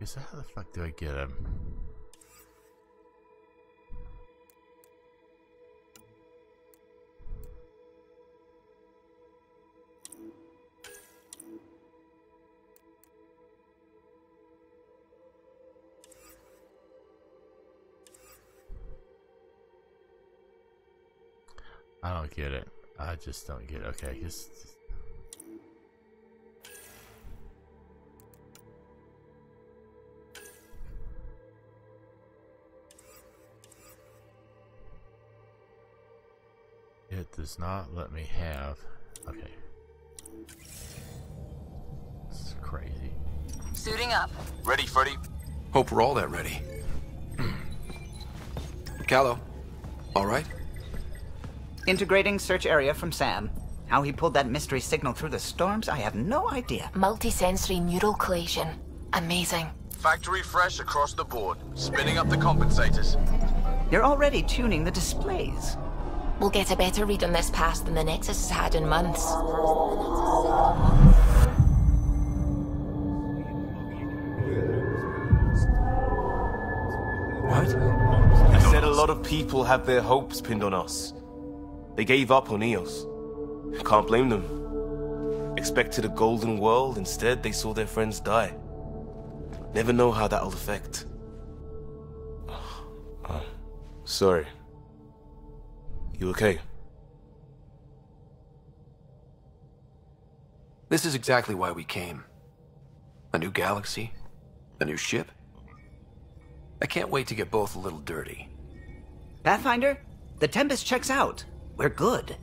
So how the fuck do I get him? I don't get it. I just don't get it. Okay, just it does not let me have. Okay. This is crazy. Suiting up. Ready, Freddy? Hope we're all that ready. Callow, all right? Integrating search area from Sam. How he pulled that mystery signal through the storms, I have no idea. Multisensory neural collation. Amazing. Factory fresh across the board. Spinning up the compensators. You're already tuning the displays. We'll get a better read on this pass than the Nexus has had in months. What? I said a lot of people have their hopes pinned on us. They gave up on Eos. Can't blame them. Expected a golden world, instead they saw their friends die. Never know how that'll affect. Sorry. You okay? This is exactly why we came. A new galaxy, a new ship. I can't wait to get both a little dirty. Pathfinder, the Tempest checks out. We're good.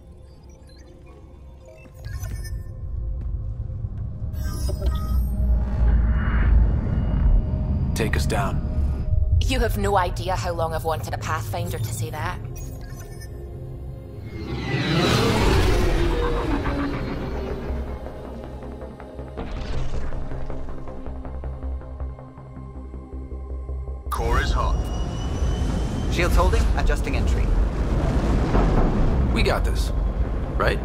Take us down. You have no idea how long I've wanted a Pathfinder to say that. Core is hot. Shields holding, adjusting entry. We got this, right?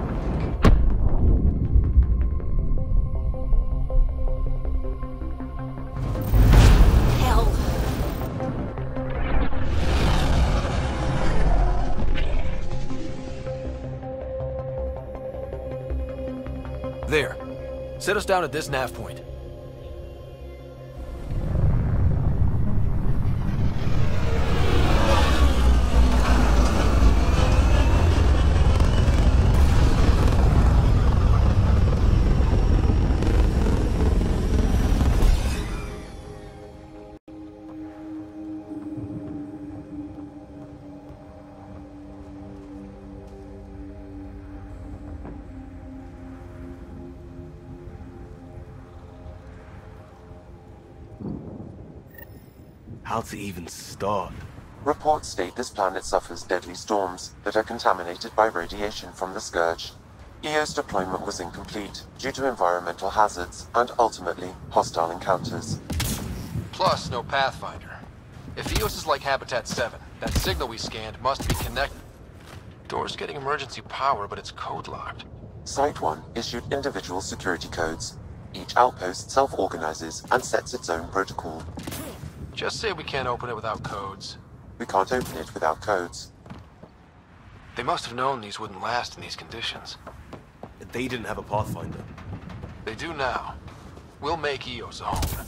Hell. There. Set us down at this nav point. How to even start? Reports state this planet suffers deadly storms that are contaminated by radiation from the Scourge. EO's deployment was incomplete due to environmental hazards and, ultimately, hostile encounters. Plus, no Pathfinder. If EOS is like Habitat 7, that signal we scanned must be connected. Door's getting emergency power, but it's code-locked. Site 1 issued individual security codes. Each outpost self-organizes and sets its own protocol. Just say we can't open it without codes. We can't open it without codes. They must have known these wouldn't last in these conditions. They didn't have a Pathfinder. They do now. We'll make EOS a home.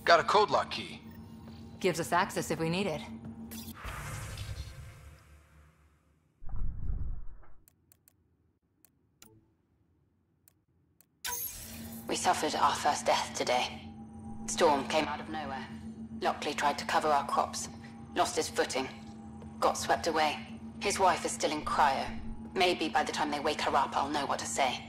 Got a code lock key. Gives us access if we need it. We suffered our first death today. Storm came out of nowhere. Lockley tried to cover our crops. Lost his footing. Got swept away. His wife is still in cryo. Maybe by the time they wake her up, I'll know what to say.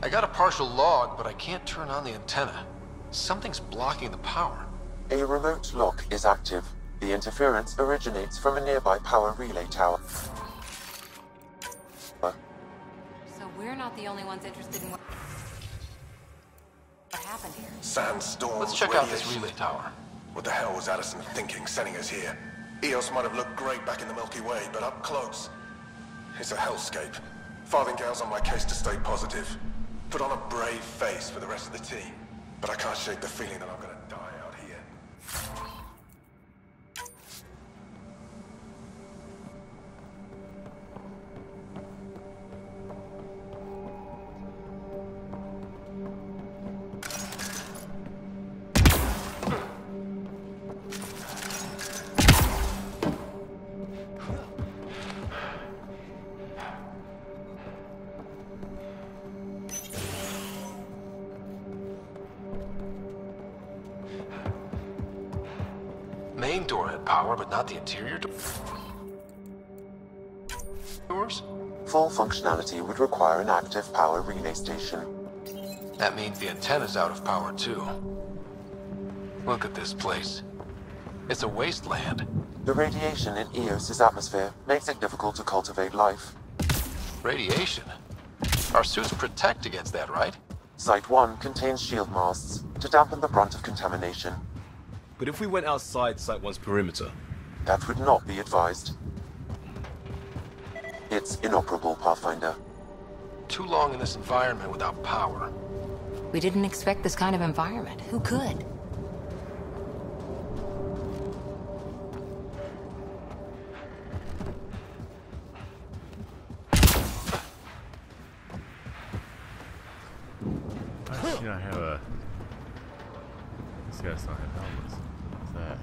I got a partial log, but I can't turn on the antenna. Something's blocking the power. A remote lock is active. The interference originates from a nearby power relay tower. So we're not the only ones interested in what happened here. Sandstorms. Let's check out this relay tower. What the hell was Addison thinking sending us here? EOS might have looked great back in the Milky Way, but up close, it's a hellscape. Farthingale's on my case to stay positive. Put on a brave face for the rest of the team. But I can't shake the feeling that I'm gonna die out here. Main door had power, but not the interior doors? Full functionality would require an active power relay station. That means the antenna's out of power too. Look at this place. It's a wasteland. The radiation in EOS's atmosphere makes it difficult to cultivate life. Radiation? Our suits protect against that, right? Site 1 contains shield masts to dampen the brunt of contamination. But if we went outside Site 1's perimeter? That would not be advised. It's inoperable, Pathfinder. Too long in this environment without power. We didn't expect this kind of environment. Who could? You don't have a... These guys don't have helmets. What's that?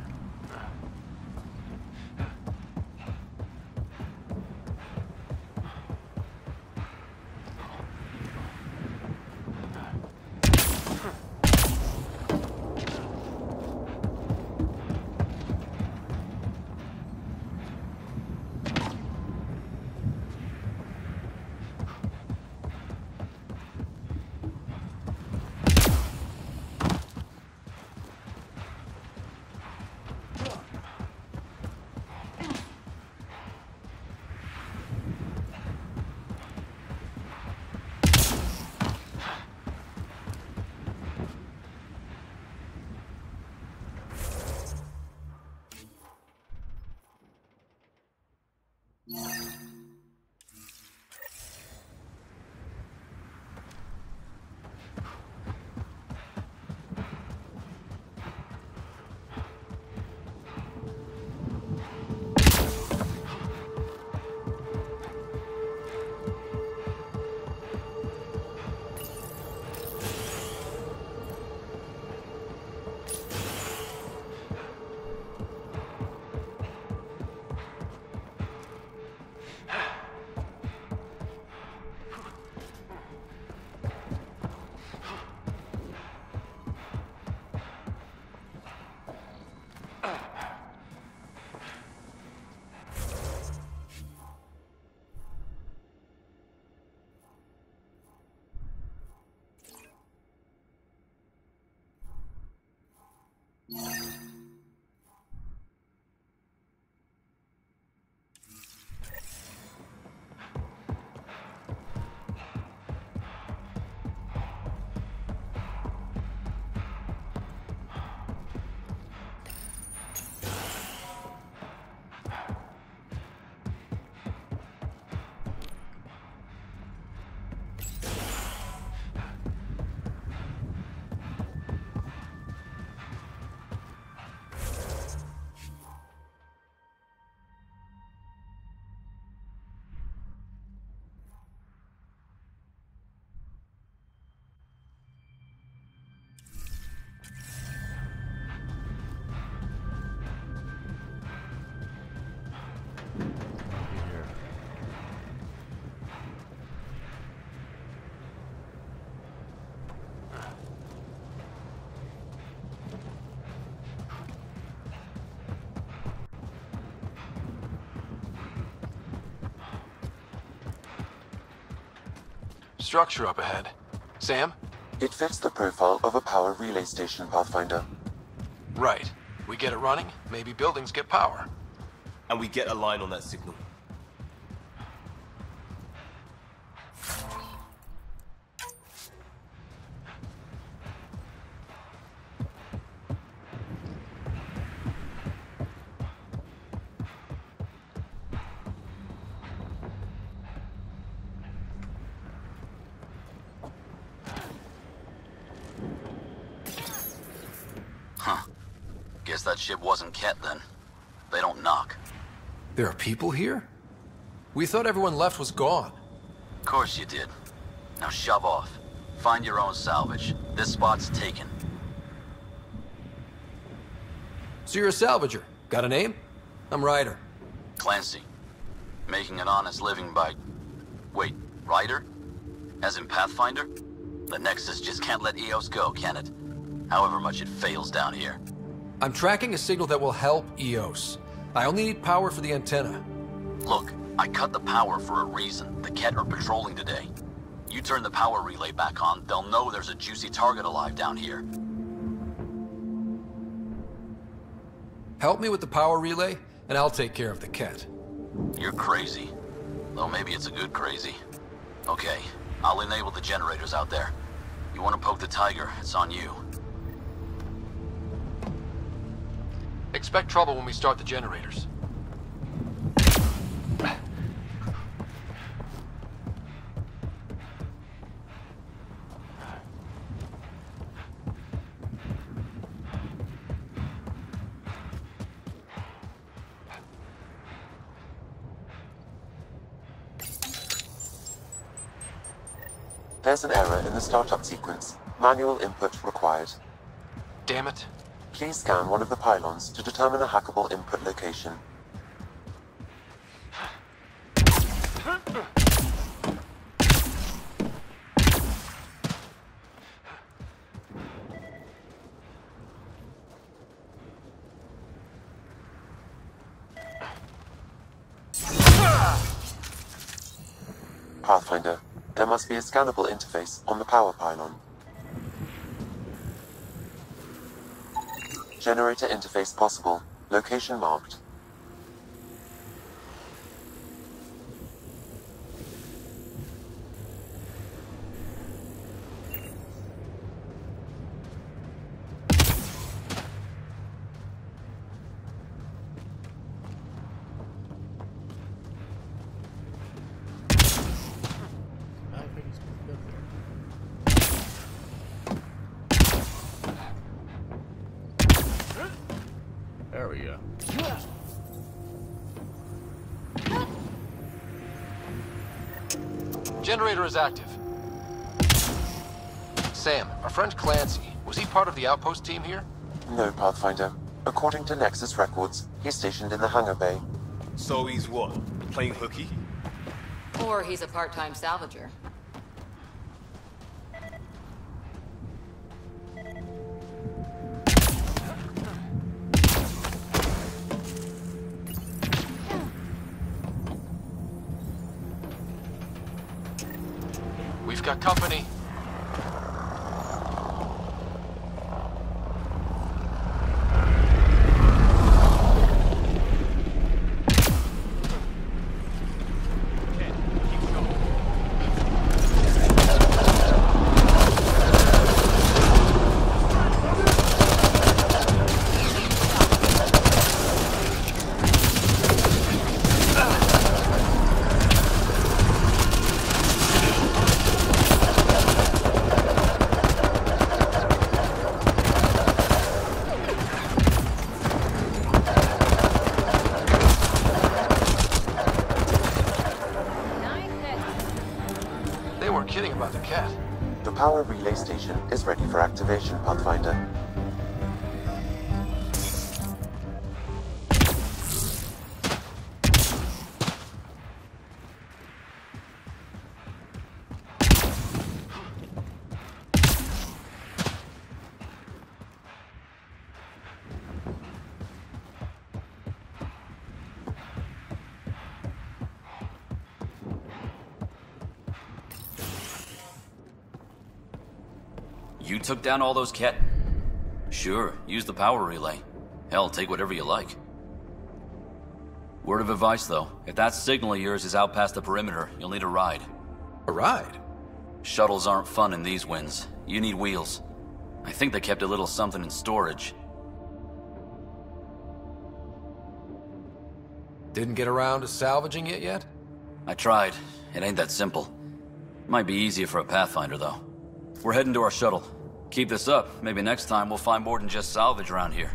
structure up ahead. Sam? It fits the profile of a power relay station, Pathfinder. Right. We get it running, maybe buildings get power. And we get a line on that signal. Guess that ship wasn't Ket then. They don't knock. There are people here? We thought everyone left was gone. Of course you did. Now shove off. Find your own salvage. This spot's taken. So you're a salvager. Got a name? I'm Ryder. Clancy. Making an honest living by... Wait, Ryder? As in Pathfinder? The Nexus just can't let EOS go, can it? However much it fails down here. I'm tracking a signal that will help EOS. I only need power for the antenna. Look, I cut the power for a reason. The Ket are patrolling today. You turn the power relay back on, they'll know there's a juicy target alive down here. Help me with the power relay, and I'll take care of the Ket. You're crazy. Though maybe it's a good crazy. Okay, I'll enable the generators out there. You want to poke the tiger, it's on you. Expect trouble when we start the generators. There's an error in the startup sequence. Manual input required. Damn it. Please scan one of the pylons to determine a hackable input location. Pathfinder, there must be a scannable interface on the power pylon. Generator interface possible. Location marked. There we go. Generator is active. Sam, our friend Clancy, was he part of the outpost team here? No, Pathfinder. According to Nexus records, he's stationed in the hangar bay. So he's what? Playing hooky? Or he's a part-time salvager. We've got company. Kidding about the Ket. The power relay station is ready for activation, Pathfinder. You took down all those cat... Sure, use the power relay. Hell, take whatever you like. Word of advice, though. If that signal of yours is out past the perimeter, you'll need a ride. A ride? Shuttles aren't fun in these winds. You need wheels. I think they kept a little something in storage. Didn't get around to salvaging it yet? I tried. It ain't that simple. Might be easier for a Pathfinder, though. We're heading to our shuttle. Keep this up. Maybe next time we'll find more than just salvage around here.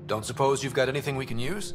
Don't suppose you've got anything we can use?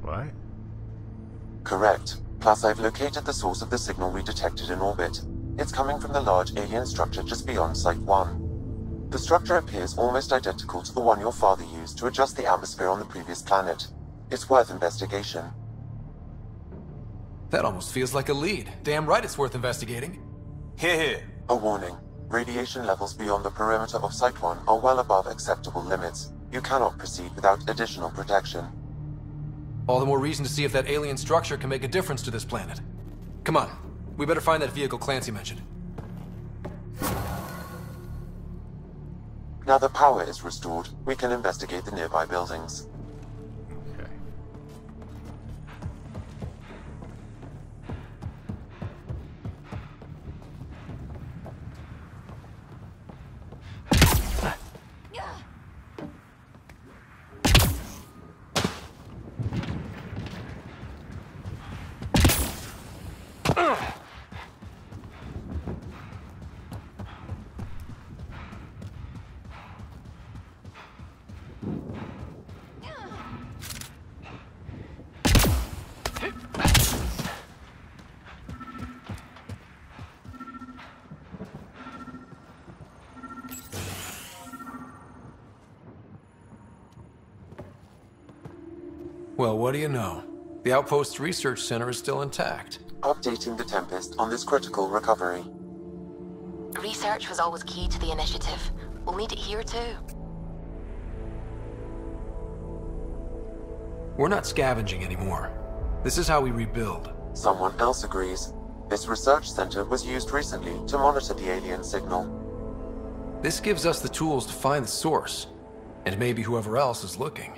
What? Correct. Plus, I've located the source of the signal we detected in orbit. It's coming from the large alien structure just beyond Site 1. The structure appears almost identical to the one your father used to adjust the atmosphere on the previous planet. It's worth investigation. That almost feels like a lead. Damn right it's worth investigating. Here. A warning. Radiation levels beyond the perimeter of Site 1 are well above acceptable limits. You cannot proceed without additional protection. All the more reason to see if that alien structure can make a difference to this planet. Come on, we better find that vehicle Clancy mentioned. Now the power is restored, we can investigate the nearby buildings. Well, what do you know? The Outpost's research center is still intact. Updating the Tempest on this critical recovery. Research was always key to the initiative. We'll need it here too. We're not scavenging anymore. This is how we rebuild. Someone else agrees. This research center was used recently to monitor the alien signal. This gives us the tools to find the source, and maybe whoever else is looking.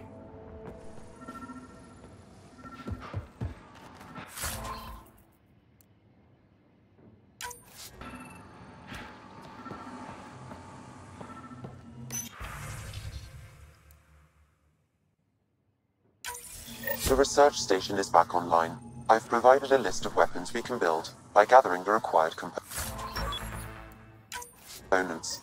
The research station is back online. I've provided a list of weapons we can build by gathering the required components.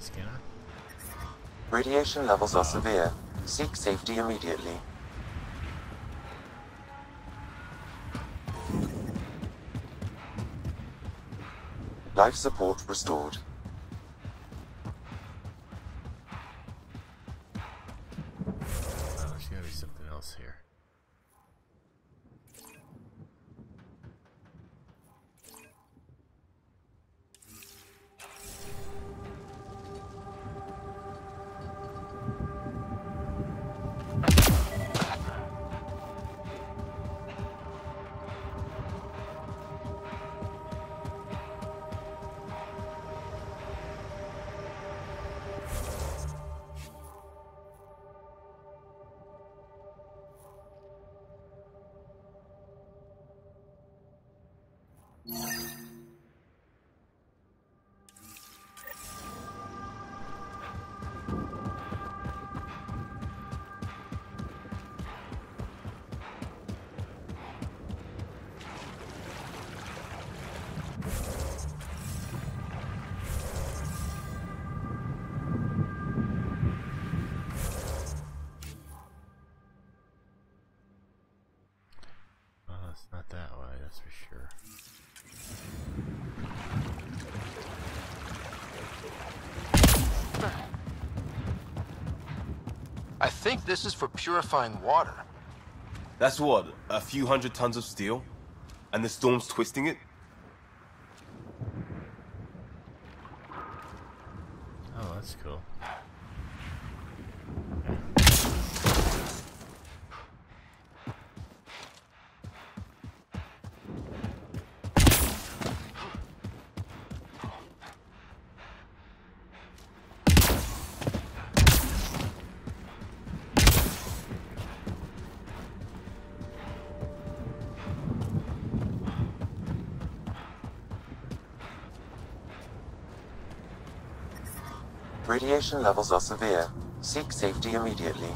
this, can I? Radiation levels are severe. Seek safety immediately. Life support restored. Oh, there's gotta be something else here. It's not that way, that's for sure. I think this is for purifying water. That's what, a few hundred tons of steel? And the storm's twisting it? Oh, that's cool. Radiation levels are severe. Seek safety immediately.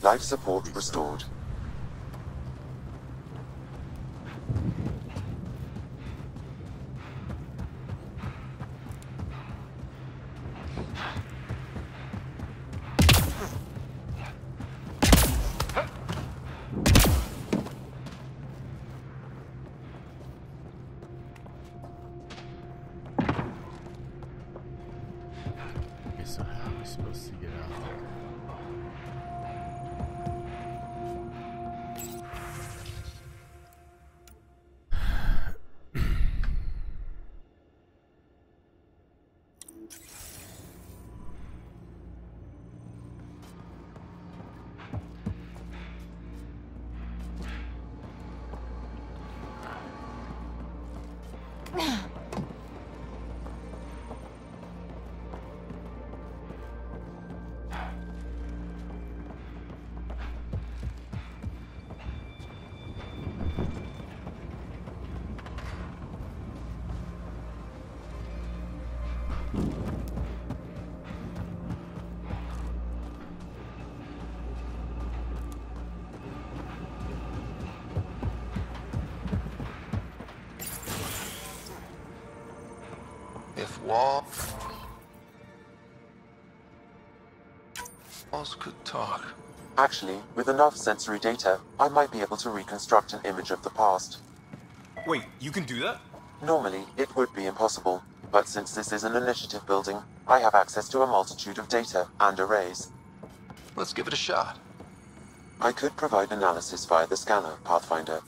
Life support restored. Okay, so how are we supposed to get out there? If walls could talk. Actually, with enough sensory data, I might be able to reconstruct an image of the past. Wait, you can do that? Normally, it would be impossible, but since this is an initiative building, I have access to a multitude of data and arrays. Let's give it a shot. I could provide analysis via the scanner, Pathfinder.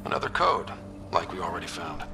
Another code, like we already found.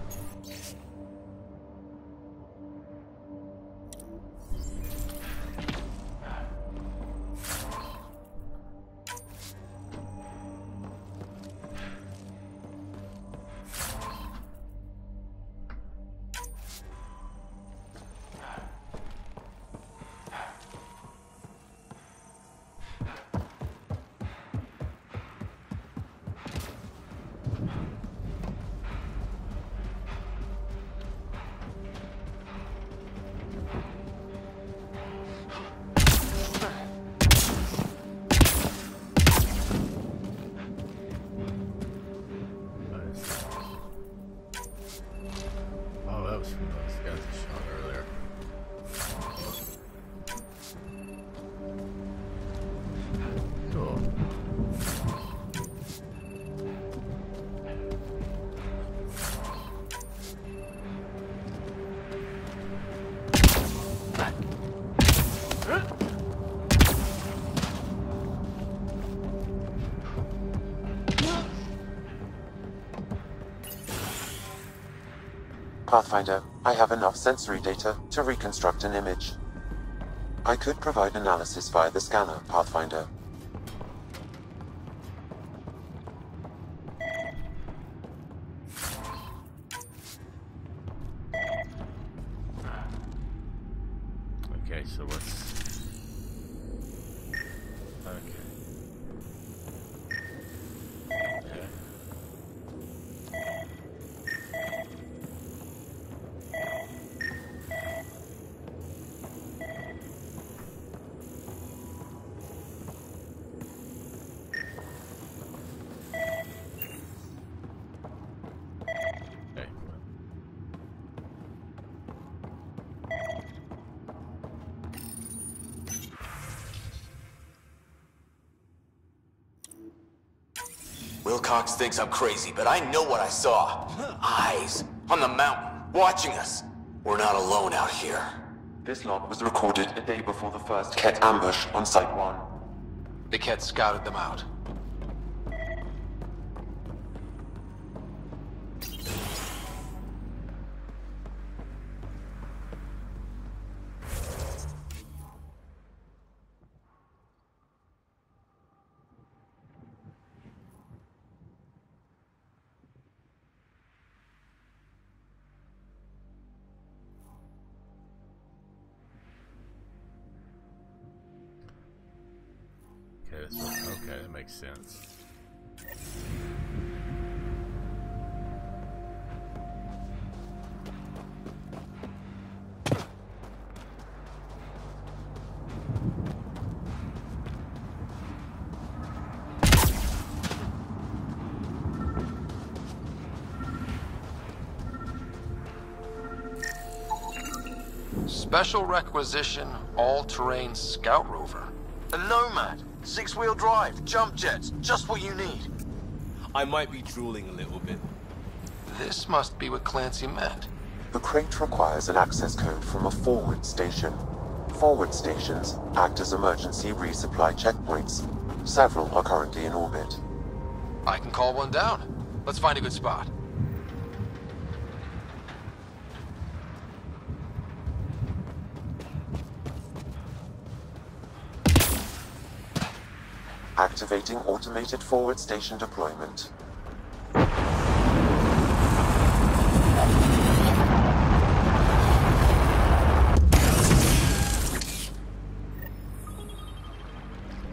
Pathfinder, I have enough sensory data to reconstruct an image. I could provide analysis via the scanner, Pathfinder. Okay, so what's... Okay. Okay. Wilcox thinks I'm crazy, but I know what I saw. Eyes on the mountain, watching us. We're not alone out here. This log was recorded a day before the first Ket ambush on Site 1. The Ket scouted them out. Okay, that makes sense. Special requisition, all-terrain scout rover. A Nomad, 6-wheel drive, jump jets, just what you need. I might be drooling a little bit. This must be what Clancy meant. The crate requires an access code from a forward station. Forward stations act as emergency resupply checkpoints. Several are currently in orbit. I can call one down. Let's find a good spot. Activating automated forward station deployment.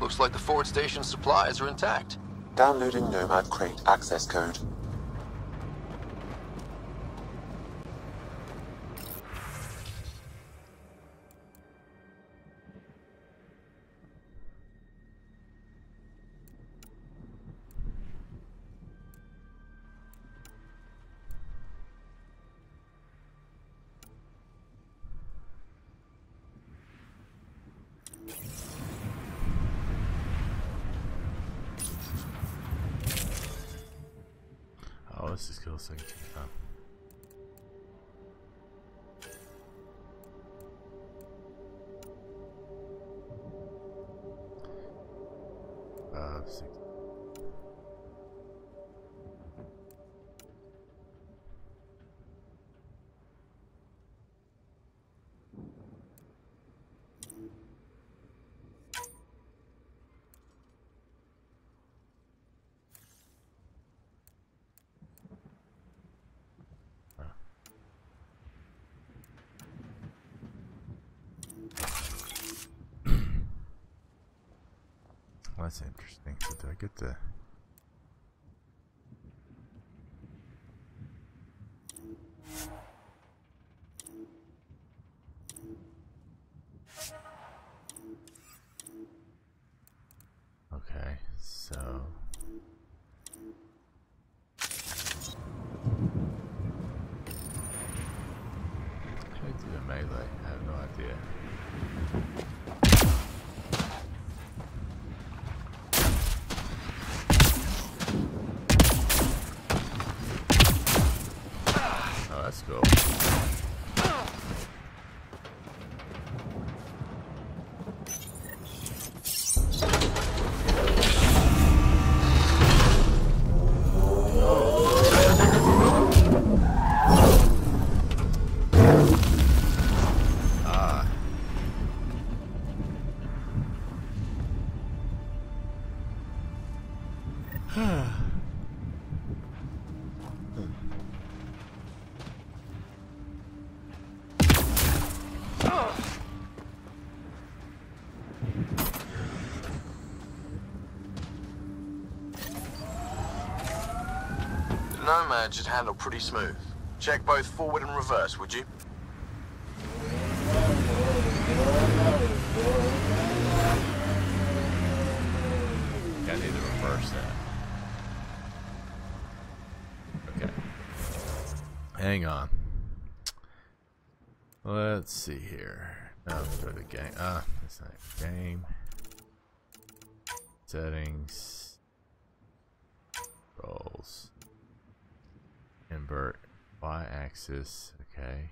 Looks like the forward station supplies are intact. Downloading Nomad crate access code. Oh, this is cool. So, six. Well, that's interesting. So do I get the... Okay, so... How do I do the melee? I have no idea. Let's go. Nomad should handle pretty smooth. Check both forward and reverse, would you? I need to reverse that. Okay. Hang on. Let's see here. Let's go to game. It's not game. Settings. Roles. Invert. Y-axis. Okay.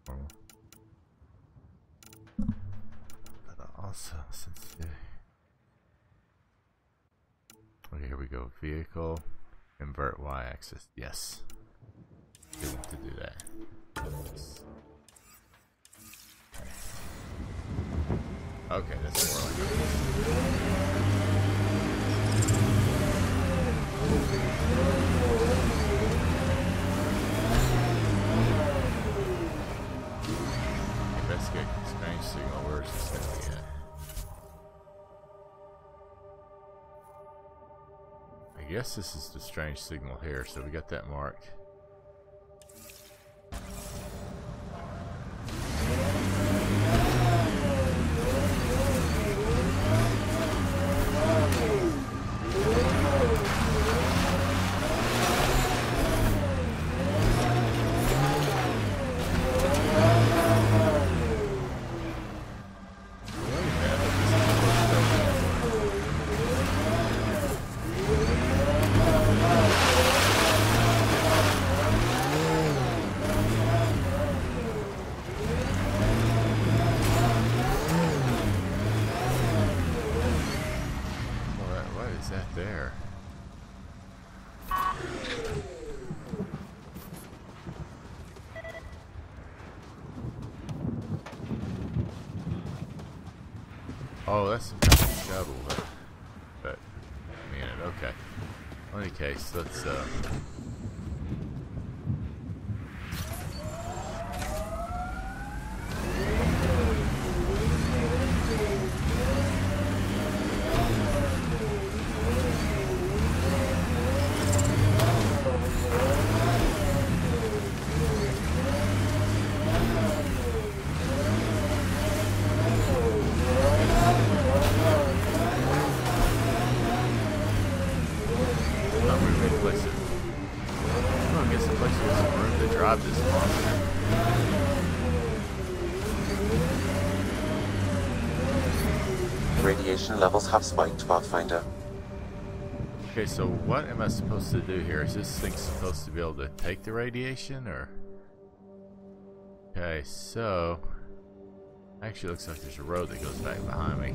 Normal. But also sensitive. Okay, here we go. Vehicle. Invert Y-axis. Yes. We want to do that. Yes. Okay, that's more like it. Investigate strange signal. Where is this going to be at? I guess this is the strange signal here, so we got that marked. There. Oh, that's some kind of shuttle, but I mean it. Okay. In any case, let's Radiation levels have spiked, Pathfinder. Okay, so what am I supposed to do here? Is this thing supposed to be able to take the radiation, or? Okay, so actually looks like there's a road that goes back behind me.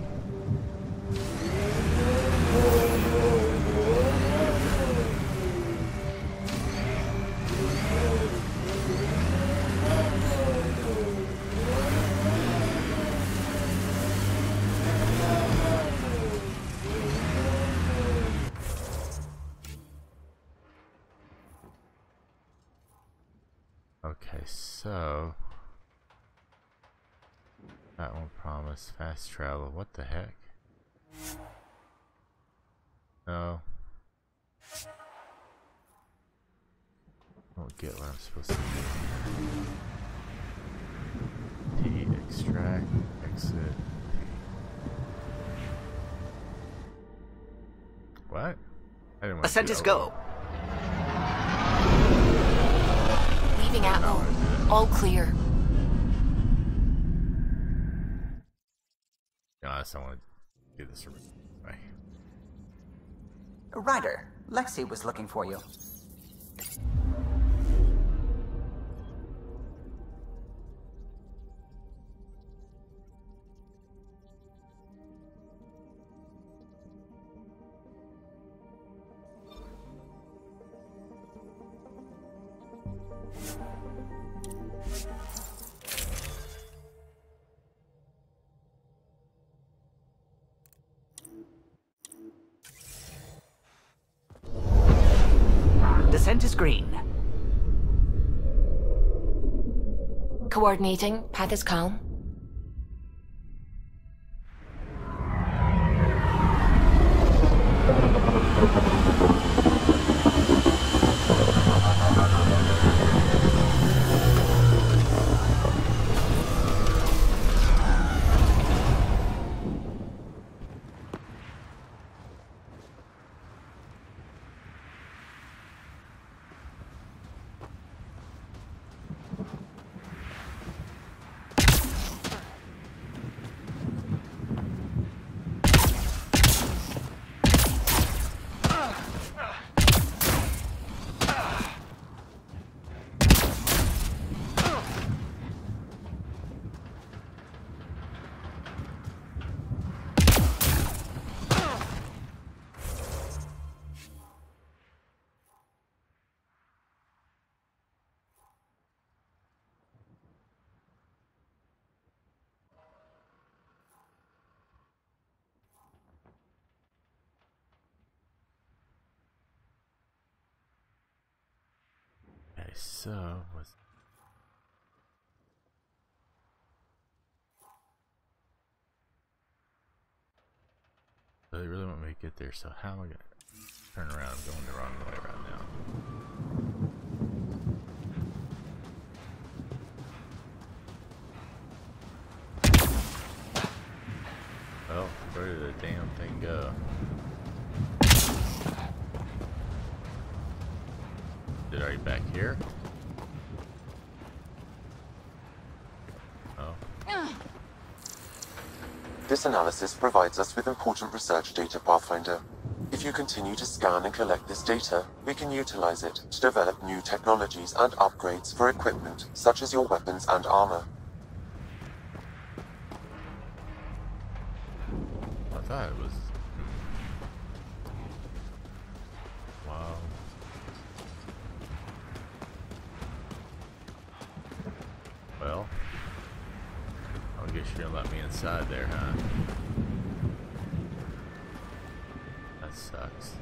Okay, so that one promised fast travel. What the heck? No. I don't get what I'm supposed to do. T, extract, exit. What? I didn't want Ascent is go. Leaving Atmo. All clear. No, I just don't want to do this right. Ryder, Lexi was looking for you. descent is green. Coordinating. Path is calm. So, they really want me to get there, so how am I gonna turn around? I'm going the wrong way right now. Well, where did the damn thing go? Are you back here? Oh. This analysis provides us with important research data, Pathfinder. If you continue to scan and collect this data, we can utilize it to develop new technologies and upgrades for equipment, such as your weapons and armor. I thought it was... Wow. Well, I guess you're gonna let me inside there, huh? That sucks.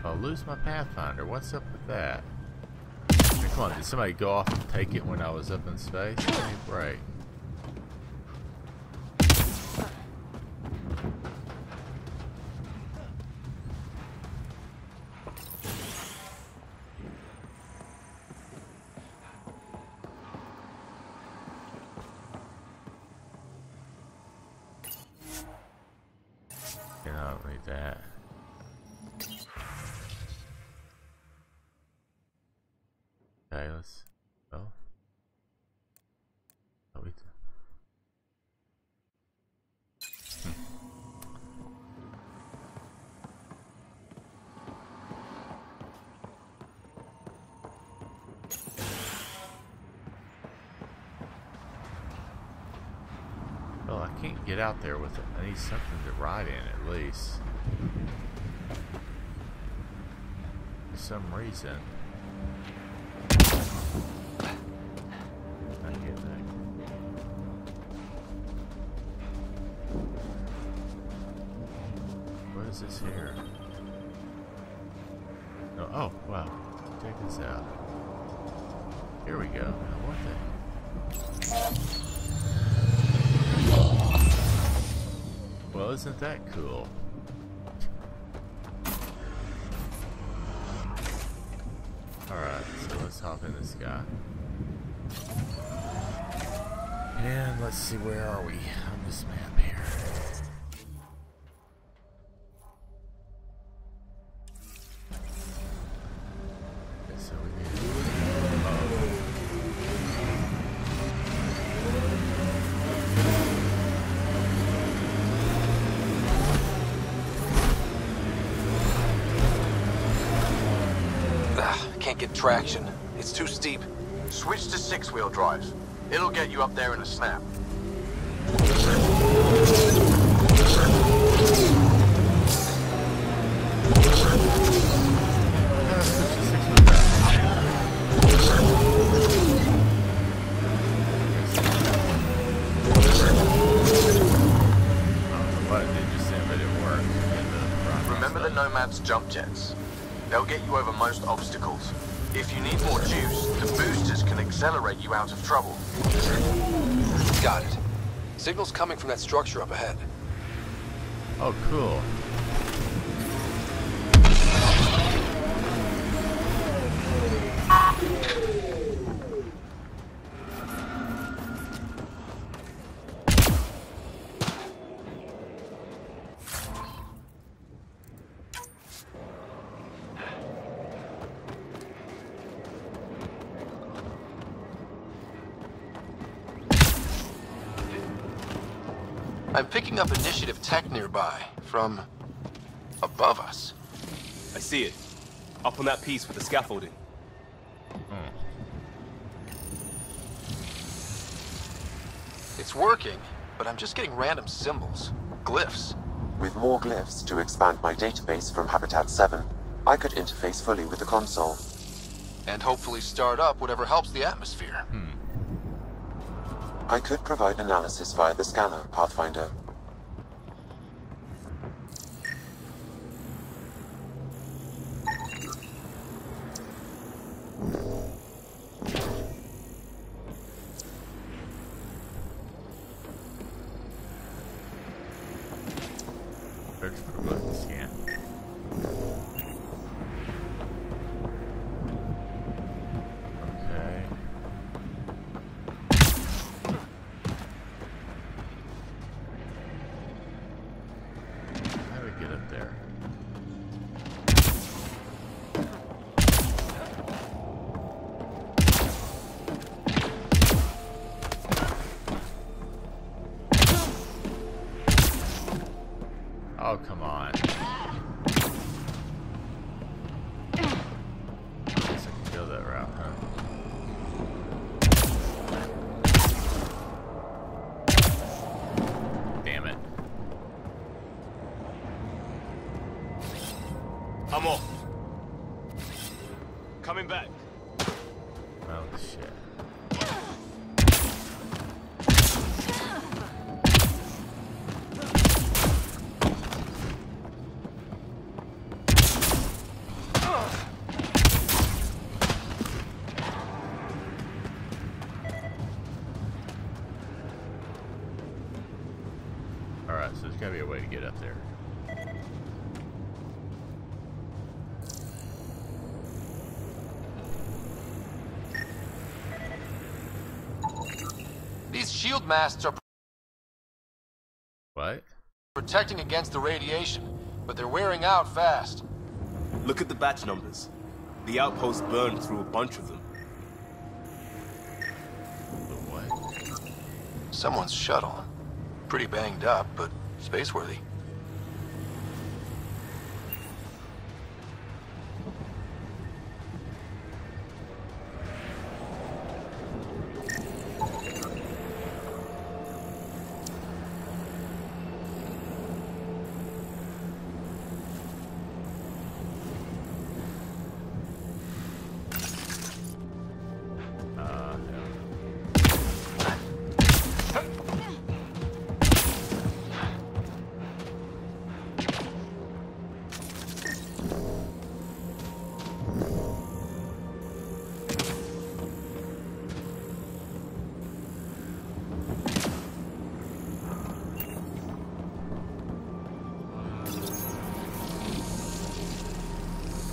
I'll lose my Pathfinder. What's up with that? Come on, did somebody go off and take it when I was up in space? Give me a break. I don't need that. Okay, let's go. Oh, we Well, I can't get out there with it. I need something to ride in at least. For some reason. What is this here? Oh, oh, wow. Check this out. Here we go. Now, what the? Well, isn't that cool? Alright, so let's hop in this guy. And let's see, where are we on this map here? Okay, so we need... Can't get traction. It's too steep. Switch to 6-wheel drive. It'll get you up there in a snap. Nomad's jump jets. They'll get you over most obstacles. If you need more juice, the boosters can accelerate you out of trouble. Got it. Signal's coming from that structure up ahead. Oh, cool. I'm picking up initiative tech nearby, from above us. I see it. Up on that piece with the scaffolding. It's working, but I'm just getting random symbols, glyphs. With more glyphs to expand my database from Habitat 7, I could interface fully with the console. And hopefully start up whatever helps the atmosphere. I could provide analysis via the scanner, Pathfinder. Oh, come on. I guess I can go that route, huh? Damn it. I'm off. Coming back. Oh, shit. Alright, so there's gotta be a way to get up there. These shield masts are What? protecting against the radiation, but they're wearing out fast. Look at the batch numbers. The outpost burned through a bunch of them. Someone's shuttle. Pretty banged up, but space-worthy.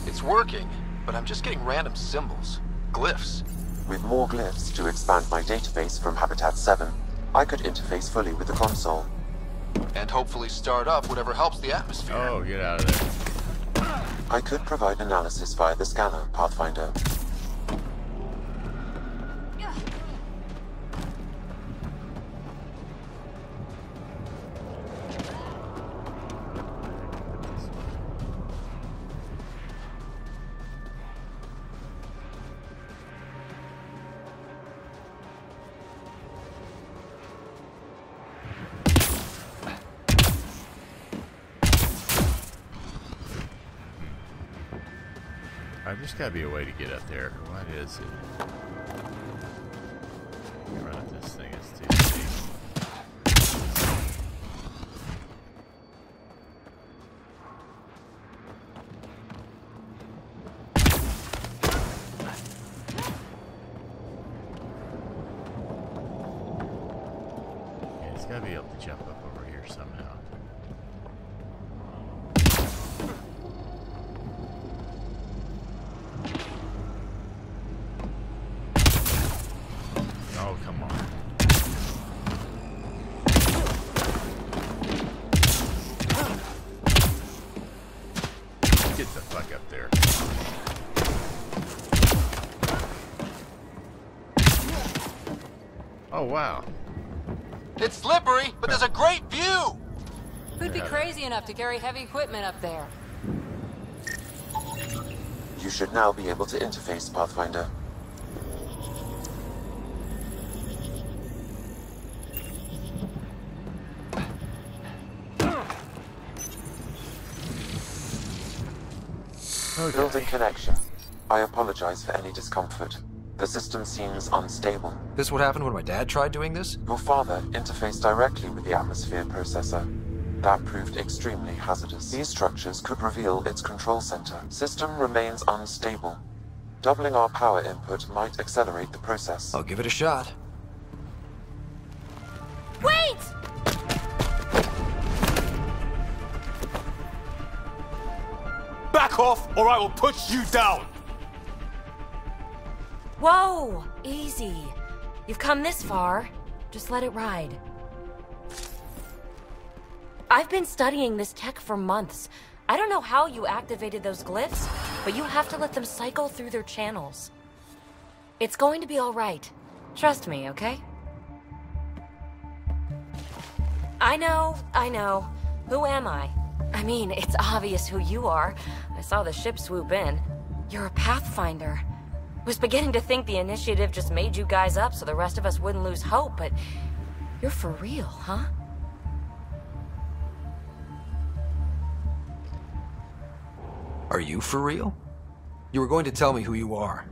It's working, but I'm just getting random symbols, glyphs. With more glyphs to expand my database from Habitat 7, I could interface fully with the console. And hopefully start up whatever helps the atmosphere. Oh, get out of there. I could provide analysis via the scanner, Pathfinder. There's just gotta be a way to get up there. What is it? Right, this thing is too steep. somehow. Oh, come on. Get the fuck up there. Oh, wow. It's slippery, but there's a great view! Who'd be crazy enough to carry heavy equipment up there? You should now be able to interface, Pathfinder. Building connection. I apologize for any discomfort. The system seems unstable. This what happened when my dad tried doing this? Your father interfaced directly with the atmosphere processor. That proved extremely hazardous. These structures could reveal its control center. System remains unstable. Doubling our power input might accelerate the process. I'll give it a shot. Wait! Back off, or I will push you down! Whoa! Easy. You've come this far. Just let it ride. I've been studying this tech for months. I don't know how you activated those glyphs, but you have to let them cycle through their channels. It's going to be all right. Trust me, okay? I know. Who am I? I mean, it's obvious who you are. I saw the ship swoop in. You're a Pathfinder. Was beginning to think the initiative just made you guys up so the rest of us wouldn't lose hope, but you're for real, huh? Are you for real? You were going to tell me who you are.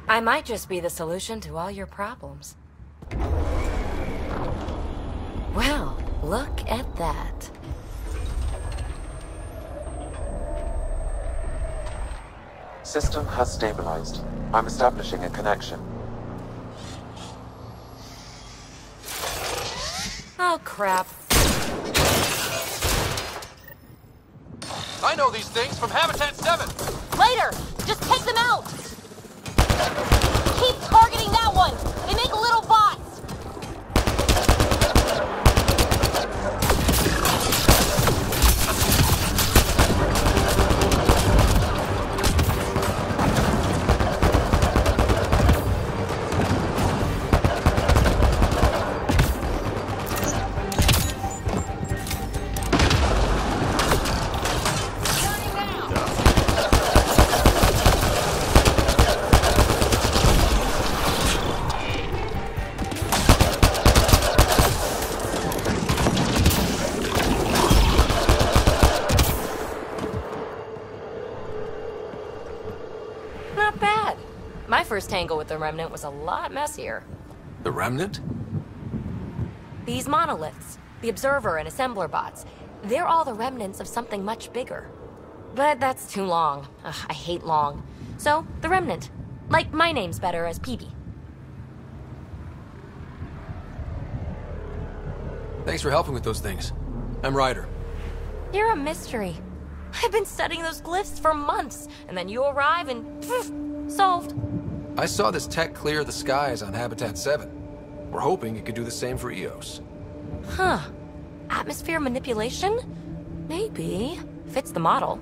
I might just be the solution to all your problems. Well, look at that. System has stabilized. I'm establishing a connection. Oh, crap. I know these things from Habitat 7! Later! Just take them out! Keep targeting that one! They make little bots! First tangle with the Remnant was a lot messier. The Remnant? These monoliths, the Observer and Assembler bots, they're all the remnants of something much bigger. But that's too long. Ugh, I hate long. So, the Remnant. Like, my name's better as PB. Thanks for helping with those things. I'm Ryder. You're a mystery. I've been studying those glyphs for months, and then you arrive and poof, solved. I saw this tech clear the skies on Habitat 7. We're hoping it could do the same for EOS. Huh. Atmosphere manipulation? Maybe. Fits the model.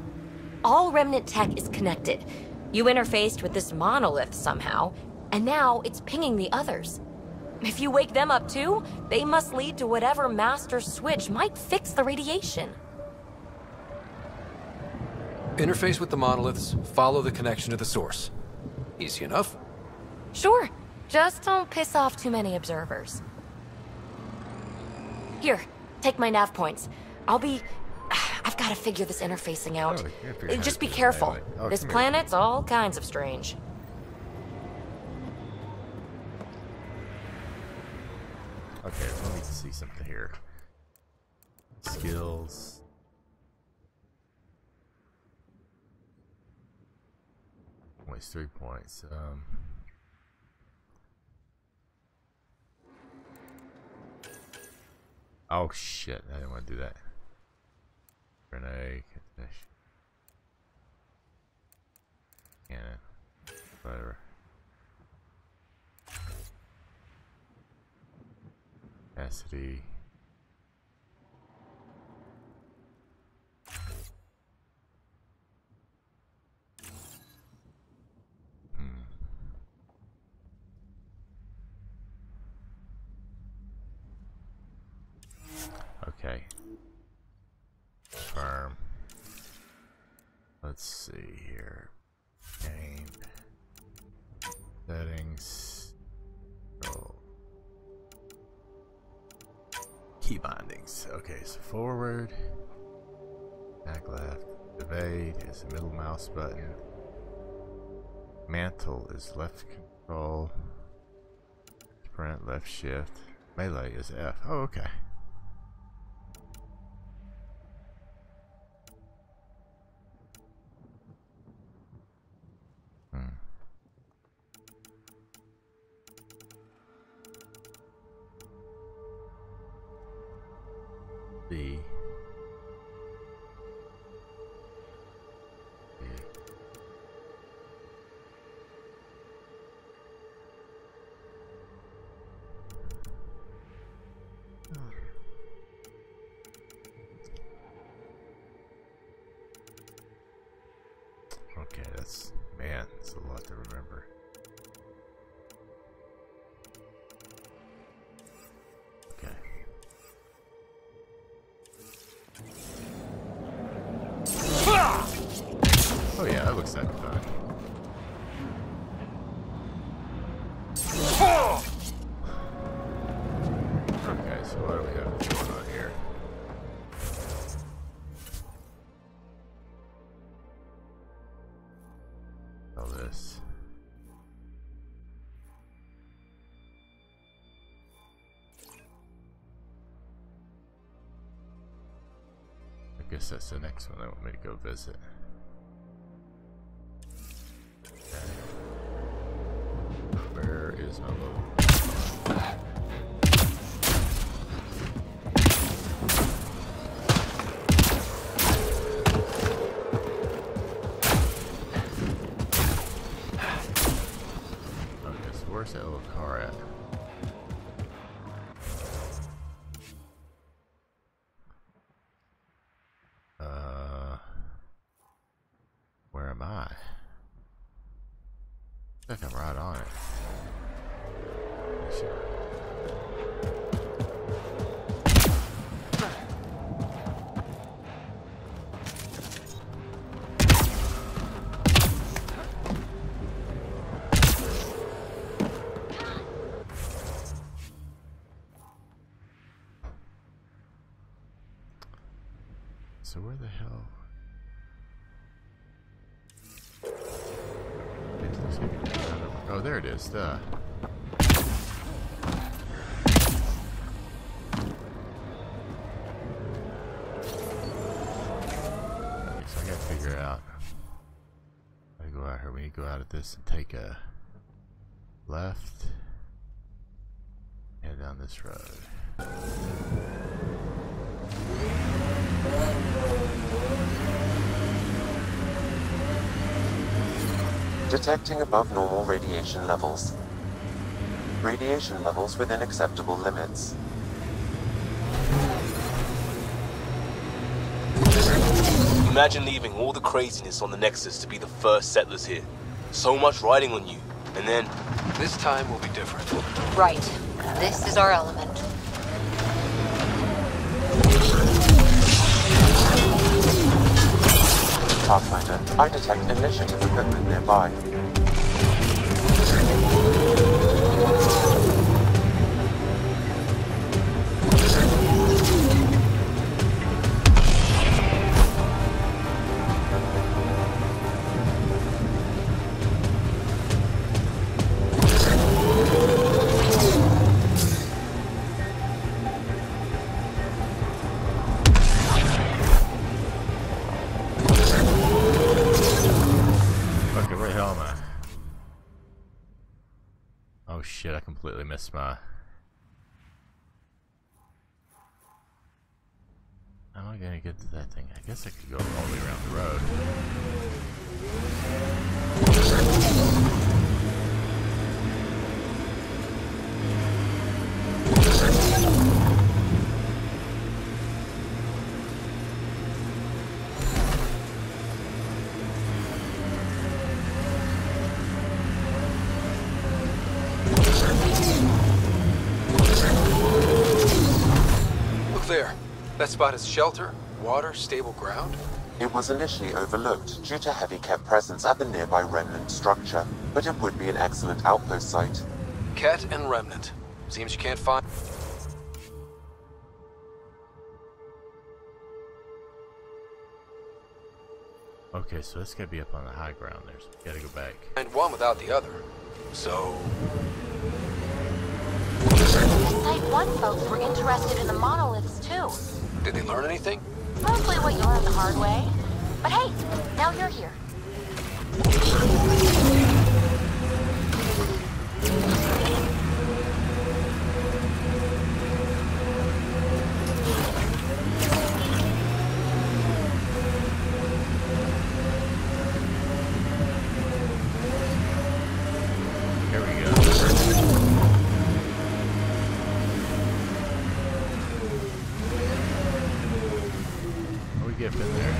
All Remnant tech is connected. You interfaced with this monolith somehow, and now it's pinging the others. If you wake them up too, they must lead to whatever master switch might fix the radiation. Interface with the monoliths, follow the connection to the source. Easy enough. Sure. Just don't piss off too many observers. Here, take my nav points. I've got to figure this interfacing out. Just be careful. This planet's all kinds of strange. Okay, let me see something here. Skills. Points, 3 points. Oh shit, I didn't want to do that. Grenade, cannon, whatever. Capacity. Okay. Firm. Let's see here. Game. Settings. Roll. Key bindings. Okay, so forward. Back left. Evade is the middle mouse button. Mantle is left control. Sprint left shift. Melee is F. Oh, okay. B. Okay, that's, man, it's a lot to remember. Okay. Oh yeah, that looks like fun. Okay, so what do we have going on here? All this. I guess that's the next one they want me to go visit. Okay. Where is my load? Okay, so where's that little car at? Where am I? I think I'm right on it. So where the hell? Oh, there it is. Duh. Okay, so I gotta figure out. I go out here. We need to go out of this and take a left. Head down this road. Detecting above normal radiation levels. Radiation levels within acceptable limits. Imagine leaving all the craziness on the Nexus to be the first settlers here. So much riding on you, and then... This time will be different. Right. This is our element. Pathfinder, I detect initiative equipment nearby. Oh shit, I completely missed my... I gonna get to that thing? I guess I could go all the way around the road. Look there. That spot is shelter, water, stable ground. It was initially overlooked due to heavy Ket presence at the nearby remnant structure, but it would be an excellent outpost site. Ket and remnant. Seems you can't find... Okay, so this gotta be up on the high ground there, so we gotta go back. And one without the other. So... Site 1 folks were interested in the monoliths too. Did they learn anything? Mostly what you learned the hard way. But hey, now you're here. Here we go. What do we get in there?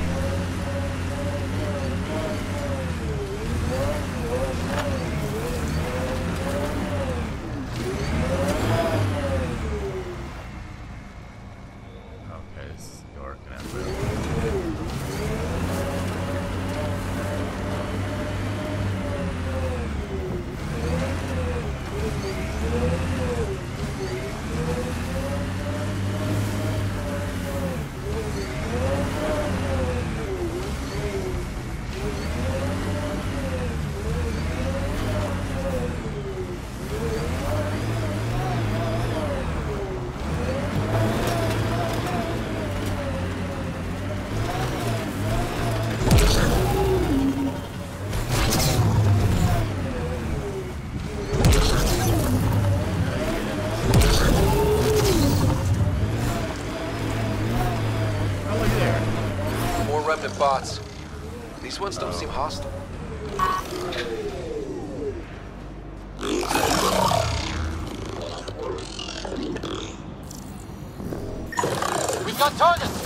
Okay, this is working out well. More remnant bots. These ones don't seem hostile. We've got targets!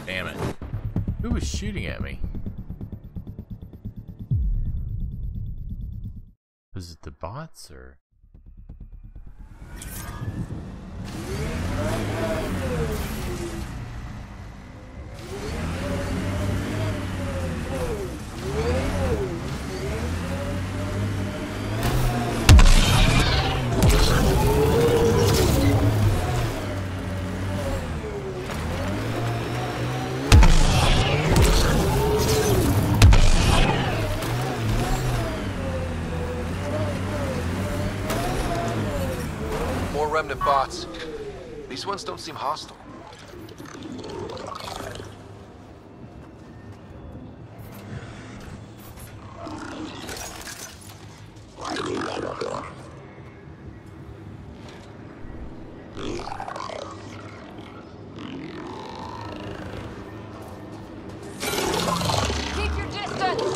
Damn it. Who was shooting at me? Was it the bots or? More remnant bots. These ones don't seem hostile. Keep your distance!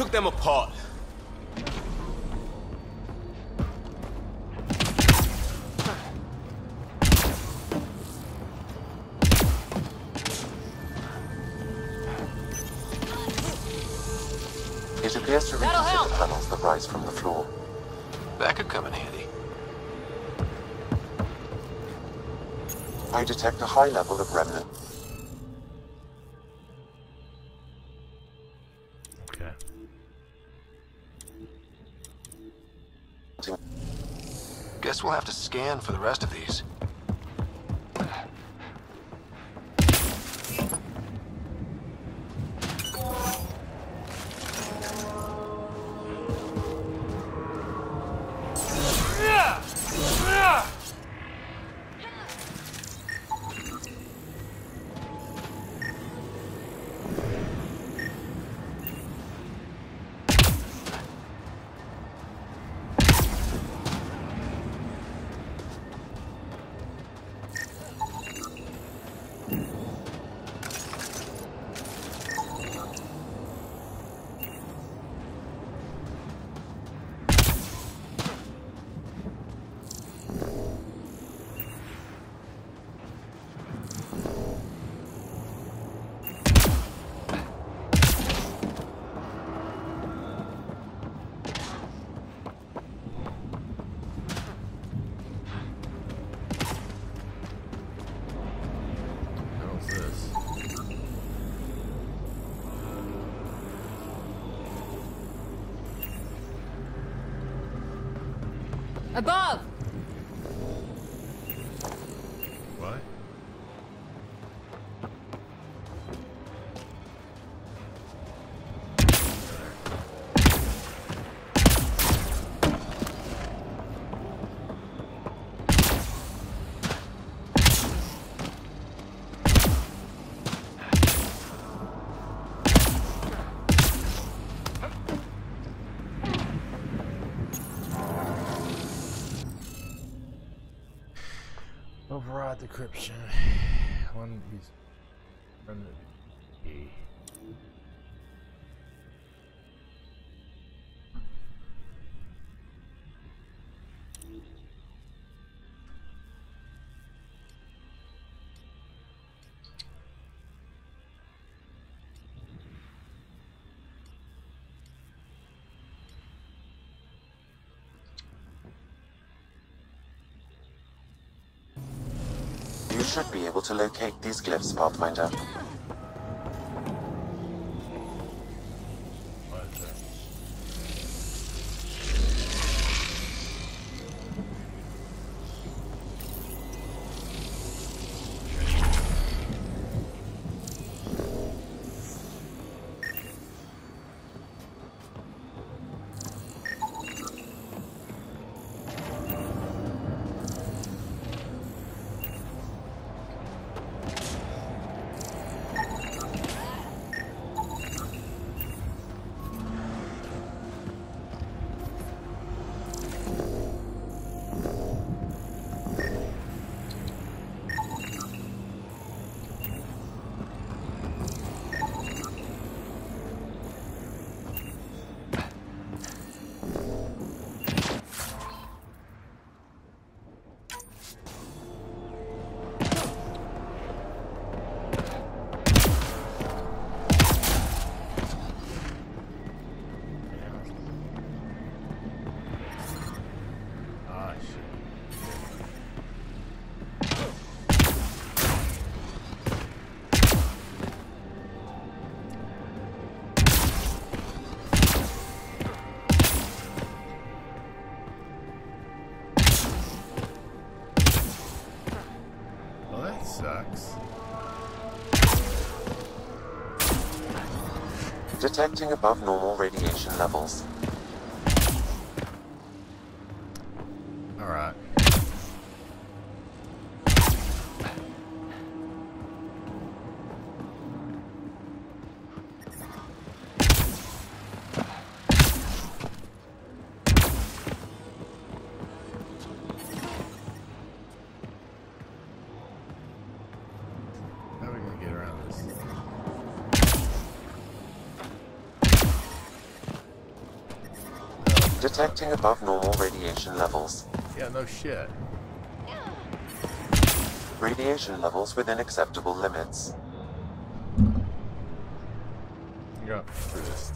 took them apart. It appears to reconsider the panels that rise from the floor. That could come in handy. I detect a high level of remnant. Okay. Guess we'll have to scan for the rest of these. Above! What? Override decryption. One is from the E. You should be able to locate these glyphs, Pathfinder. Sucks. Detecting above normal radiation levels. Alright. Detecting above normal radiation levels. Yeah, no shit. Radiation levels within acceptable limits. Go through this